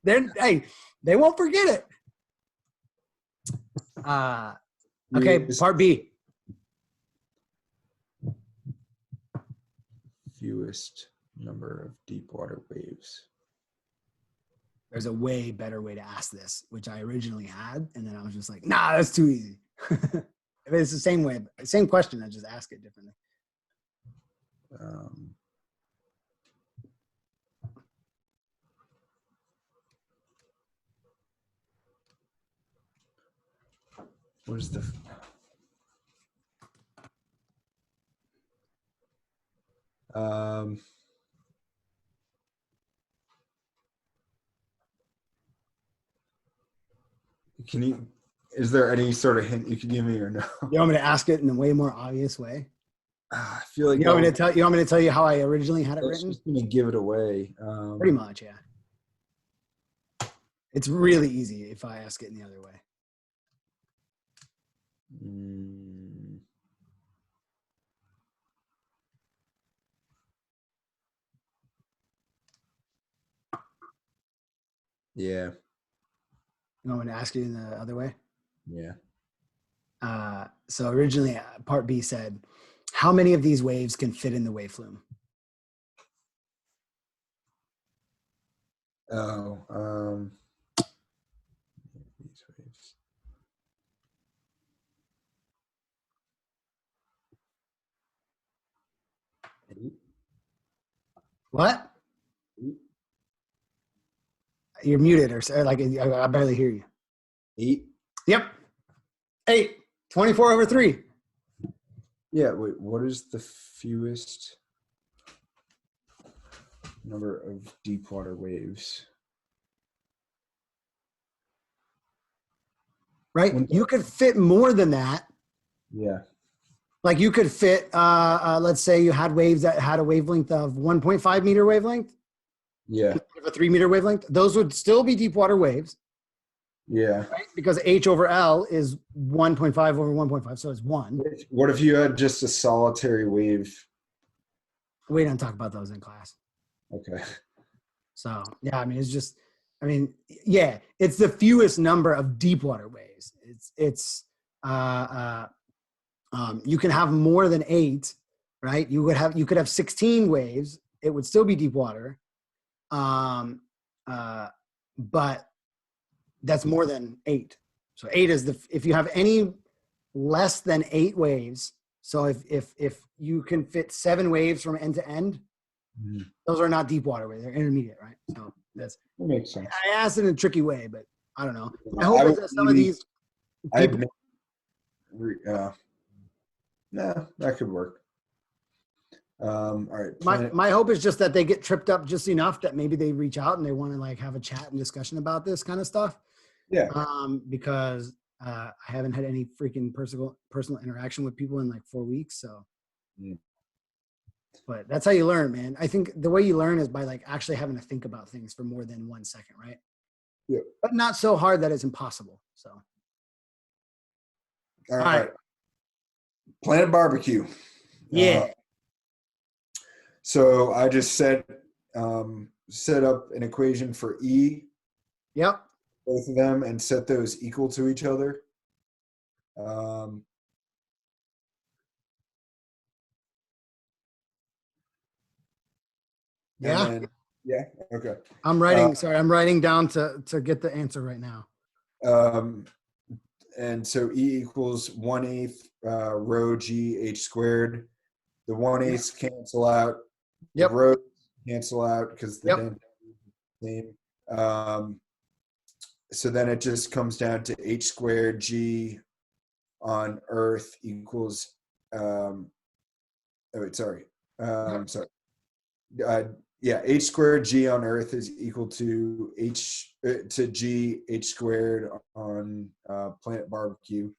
Hey, they won't forget it. Okay, part B.
Fewest number of deep water waves.
There's a way better way to ask this, which I originally had, and then I was just like, nah, that's too easy. It's the same way, same question. I just ask it differently.
What is the can you, is there any sort of hint you can give me or no?
You want me to ask it in a way more obvious way?
I feel like
you want me to tell you how I originally had it written?
Just gonna give it away.
Pretty much, yeah. It's really easy if I ask it in the other way.
Yeah.
You want me to ask it in the other way?
Yeah.
So originally, part B said, how many of these waves can fit in the wave flume?
Oh, these waves.
What? You're muted, or like I barely hear you.
8.
Yep. 8. 24 over 3.
Yeah. Wait. What is the fewest number of deep water waves?
Right. You could fit more than that.
Yeah.
Like you could fit, let's say you had waves that had a wavelength of 1.5 meter wavelength.
Yeah.
A 3 meter wavelength. Those would still be deep water waves.
Yeah.
Right? Because H over L is 1.5 over 1.5. So it's 1.
What if you had just a solitary wave?
We don't talk about those in class.
Okay.
So, yeah, I mean, it's just, I mean, yeah, it's the fewest number of deep water waves. You can have more than 8, right? You could have 16 waves. It would still be deep water. But that's more than 8. So 8 is if you have any less than 8 waves. So if you can fit 7 waves from end to end, those are not deep water waves. They're intermediate, right? So that
makes sense.
I asked it in a tricky way, but I don't know. I hope that some of these people.
No, that could work. All right.
My hope is just that they get tripped up just enough that maybe they reach out and they want to like have a chat and discussion about this kind of stuff.
Yeah.
Because I haven't had any freaking personal interaction with people in like 4 weeks. So, but that's how you learn, man. I think the way you learn is by like actually having to think about things for more than 1 second, right?
Yeah.
But not so hard that it's impossible. So.
All right. Planet barbecue.
Yeah.
So I just set up an equation for E.
Yep.
Both of them, and set those equal to each other.
Yeah.
Then, yeah. Okay.
I'm writing down to get the answer right now.
And so E equals 1/8 rho G H squared. The 1/8 cancel out.
Yep.
The rho cancel out because the
density
is the same. So then it just comes down to H squared G on Earth equals. Sorry. H squared G on Earth is equal to G H squared on Planet Barbecue.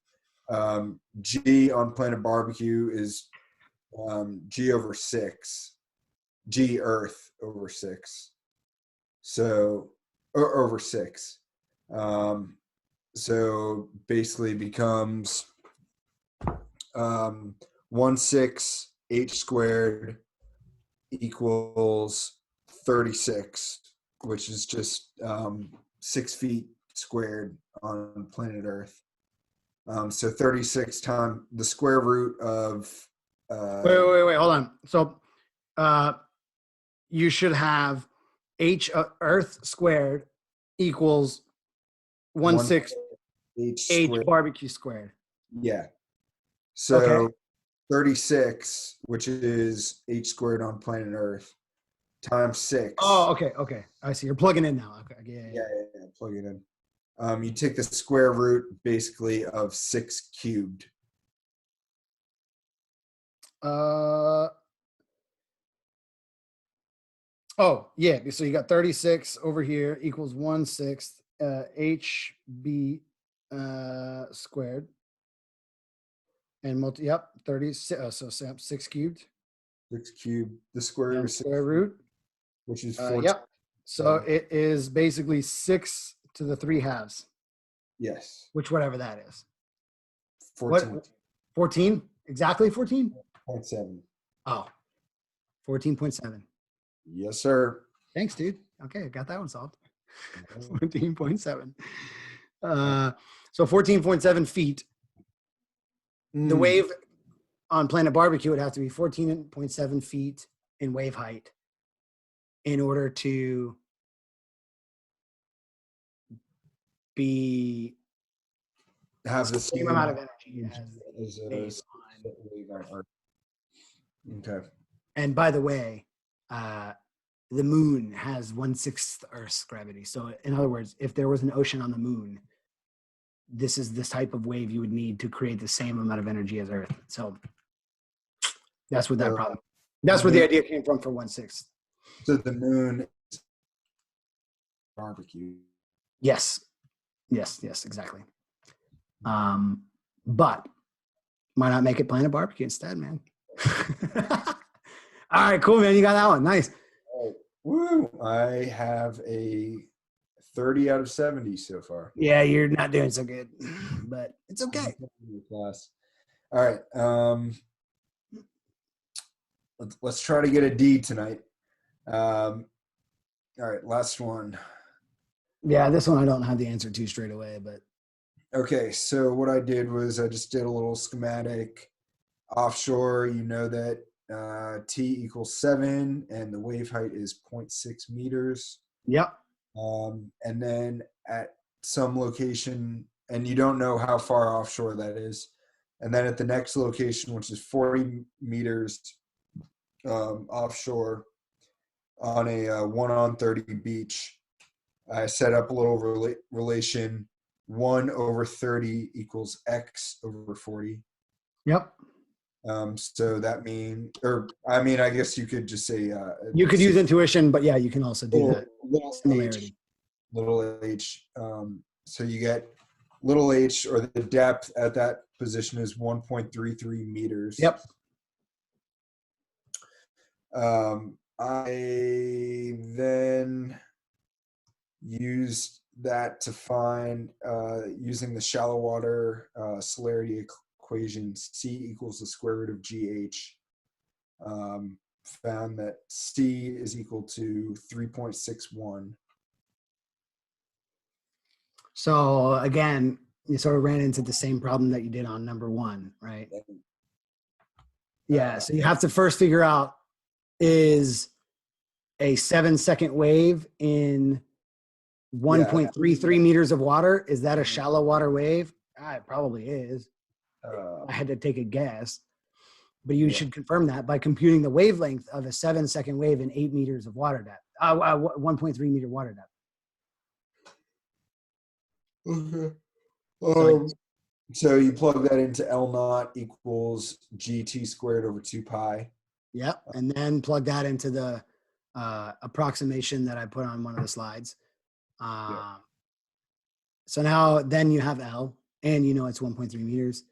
G on Planet Barbecue is G over 6. G Earth over 6. So, or over 6. So basically becomes 1/6 H squared equals 36, which is just 6 feet squared on planet Earth. So 36 times the square root of.
Wait, hold on. So you should have H Earth squared equals 1/6
H
H
squared.
barbecue squared.
Yeah. So
Okay.
36, which is H squared on planet Earth, times 6.
Oh, okay. I see. You're plugging in now. Okay.
Yeah. Plug it in. You take the square root basically of 6 cubed.
Oh, yeah. So you got 36 over here equals 1/6 HB squared. And yep, 30. So 6 cubed.
6 cubed. The square root
And
of 6,
square root.
which is 14.
Yep. So it is basically 6 to the 3 halves.
Yes.
Which whatever that is.
14.
What? 14? Exactly 14?
0.7.
Oh, 14.7.
Yes, sir.
Thanks, dude. Okay, I got that one solved. 14.7. So 14.7 feet. The wave on Planet Barbecue would have to be 14.7 feet in wave height in order to be
have
the same amount of energy
as a wave on Earth. Okay.
And by the way, the moon has 1/6 Earth's gravity. So in other words, if there was an ocean on the moon, this is this type of wave you would need to create the same amount of energy as Earth. So that's what that problem. That's where the idea came from for 1/6.
So the moon is barbecue.
Yes, exactly. But why not make it Planet Barbecue instead, man? All right, cool, man. You got that one. Nice.
Woo! I have a 30 out of 70 so far.
Yeah, you're not doing so good, but it's okay.
Class. All right. Let's try to get a D tonight. All right, last one.
Yeah, this one I don't have the answer to straight away, but
okay. So what I did was I just did a little schematic. Offshore, you know that T equals 7, and the wave height is 0.6 meters.
Yep.
And then at some location, and you don't know how far offshore that is, and then at the next location, which is 40 meters offshore on a 1/30 beach, I set up a little relation. 1/30 equals X over 40.
Yep.
So that I guess you could just say
you could use intuition, but yeah, you can also do that.
Little h. So you get little h, or the depth at that position is 1.33 meters.
Yep.
I then used that to find, using the shallow water celerity equation, C equals the square root of GH. Found that C is equal to 3.61.
So again, you sort of ran into the same problem that you did on number 1, right? Yeah. So you have to first figure out, is a 7-second wave in 1.33 meters of water, is that a shallow water wave? It probably is. I had to take a guess. But you should confirm that by computing the wavelength of a 7-second wave in 8 meters of water depth, 1.3 meter water depth.
Okay. So you plug that into L naught equals GT squared over 2 pi.
Yep. And then plug that into the approximation that I put on one of the slides. So now then you have L, and you know it's 1.3 meters.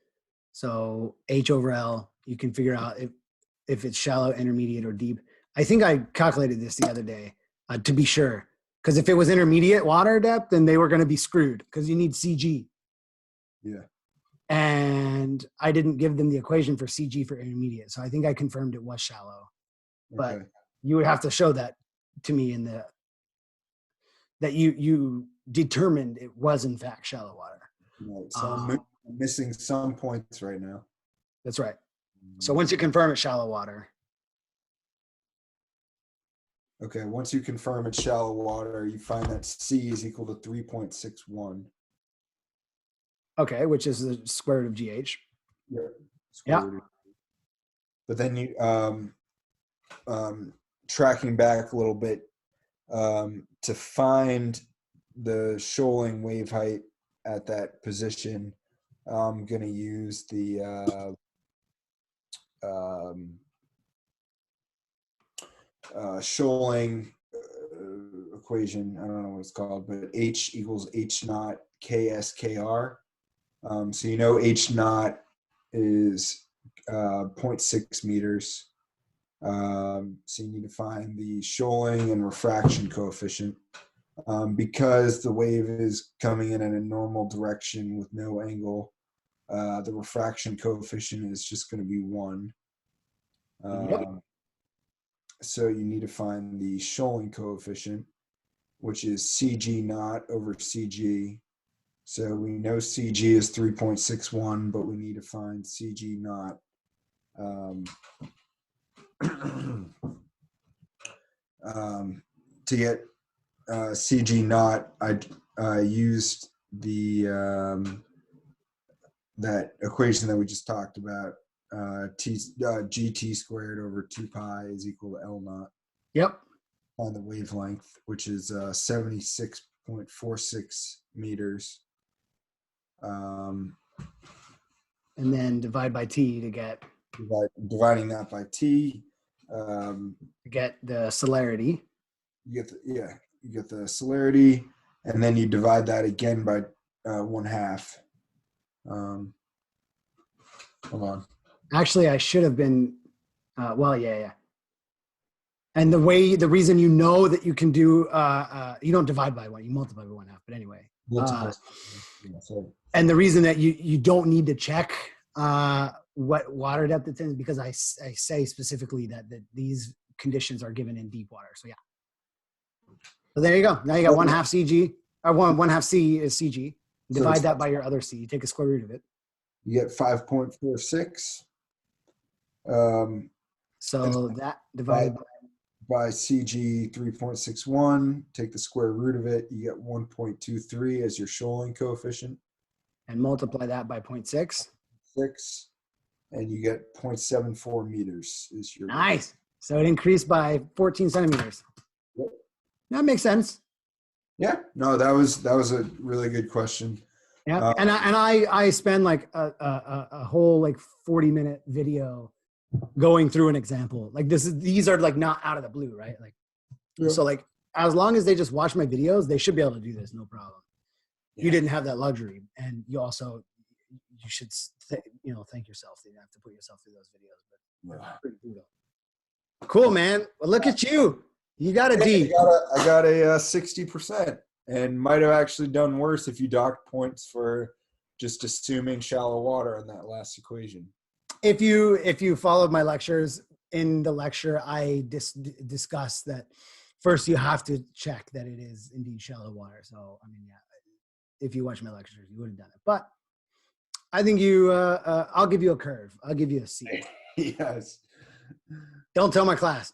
So H over L, you can figure out if it's shallow, intermediate, or deep. I think I calculated this the other day to be sure. Because if it was intermediate water depth, then they were going to be screwed because you need CG.
Yeah.
And I didn't give them the equation for CG for intermediate. So I think I confirmed it was shallow. But
Okay.
you would have to show that to me that you determined it was in fact shallow water.
Right. So I'm missing some points right now.
That's right. So once you confirm it's shallow water.
Okay, once you confirm it's shallow water, you find that C is equal to 3.61.
Okay, which is the square root of GH.
Yeah.
Yeah.
But then you tracking back a little bit to find the shoaling wave height at that position, I'm going to use the shoaling equation. I don't know what it's called, but H equals H naught KSKR. So you know H naught is 0.6 meters. So you need to find the shoaling and refraction coefficient. Because the wave is coming in a normal direction with no angle, the refraction coefficient is just going to be 1. So you need to find the shoaling coefficient, which is CG naught over CG. So we know CG is 3.61, but we need to find CG naught. To get CG naught, I used the that equation that we just talked about. GT squared over 2 pi is equal to L naught.
Yep.
On the wavelength, which is 76.46 meters.
And then divide by T to get
dividing that by T.
To get the celerity.
You get the celerity, and then you divide that again by 1/2. Hold on.
Actually, I should have been. Yeah. And the reason you know that you can do you don't divide by 1, you multiply by 1/2. But anyway, and the reason that you don't need to check what water depth it's in is because I say specifically that these conditions are given in deep water. So yeah. So there you go. Now you got 1/2 CG, or 1/2 C is CG. Divide that by your other C. You take a square root of it.
You get 5.46.
So that divided
by CG 3.61, take the square root of it, you get 1.23 as your shoaling coefficient.
And multiply that by 0.6.
6, and you get 0.74 meters is your
nice. So it increased by 14 centimeters.
Yep.
That makes sense.
Yeah. No, that was a really good question.
Yeah. And I spend like a whole like 40-minute video going through an example. Like these are like not out of the blue, right? Like, So like, as long as they just watch my videos, they should be able to do this. No problem. Yeah. You didn't have that luxury. And you should, thank yourself that you have to put yourself through those videos, but pretty brutal. Cool, man. Well, look at you. You got a D.
I got a 60% and might have actually done worse if you docked points for just assuming shallow water in that last equation.
If you followed my lectures, in the lecture, I discussed that first you have to check that it is indeed shallow water. So, I mean, yeah, if you watch my lectures, you would have done it. But I think I'll give you a curve. I'll give you a C.
Yes.
Don't tell my class.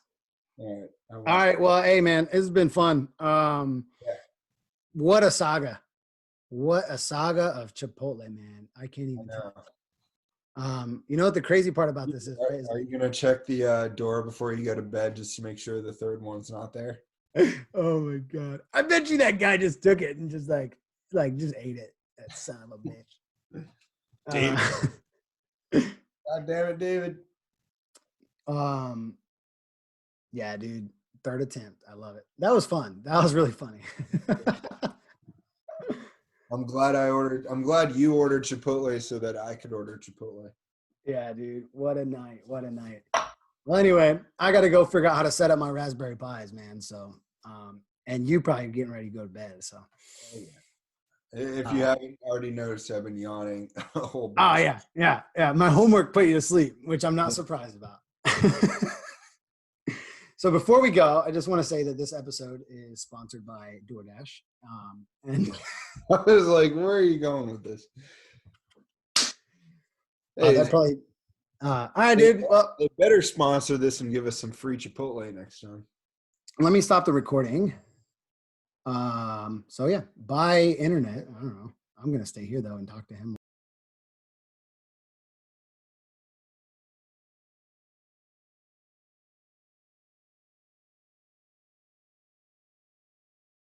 All
right. Well, hey, man, this has been fun. What a saga. What a saga of Chipotle, man. I can't even tell. You know what the crazy part about this is? Right?
Are you gonna check the door before you go to bed just to make sure the third one's not there?
Oh my god! I bet you that guy just took it and just like just ate it. That son of a bitch.
David. God damn it, David.
Yeah, dude. Third attempt. I love it. That was fun. That was really funny.
I'm glad you ordered Chipotle so that I could order Chipotle.
Yeah, dude. What a night. What a night. Well, anyway, I got to go figure out how to set up my Raspberry Pis, man. So, and you probably getting ready to go to bed. So,
If you haven't already noticed, I've been yawning a whole bunch.
oh yeah. My homework put you to sleep, which I'm not surprised about. So before we go, I just want to say that this episode is sponsored by DoorDash. And
I was like, where are you going with this? Hey,
that probably. I did. Well,
they better sponsor this and give us some free Chipotle next time.
let me stop the recording. So yeah, by internet. I don't know. I'm gonna stay here though and talk to him.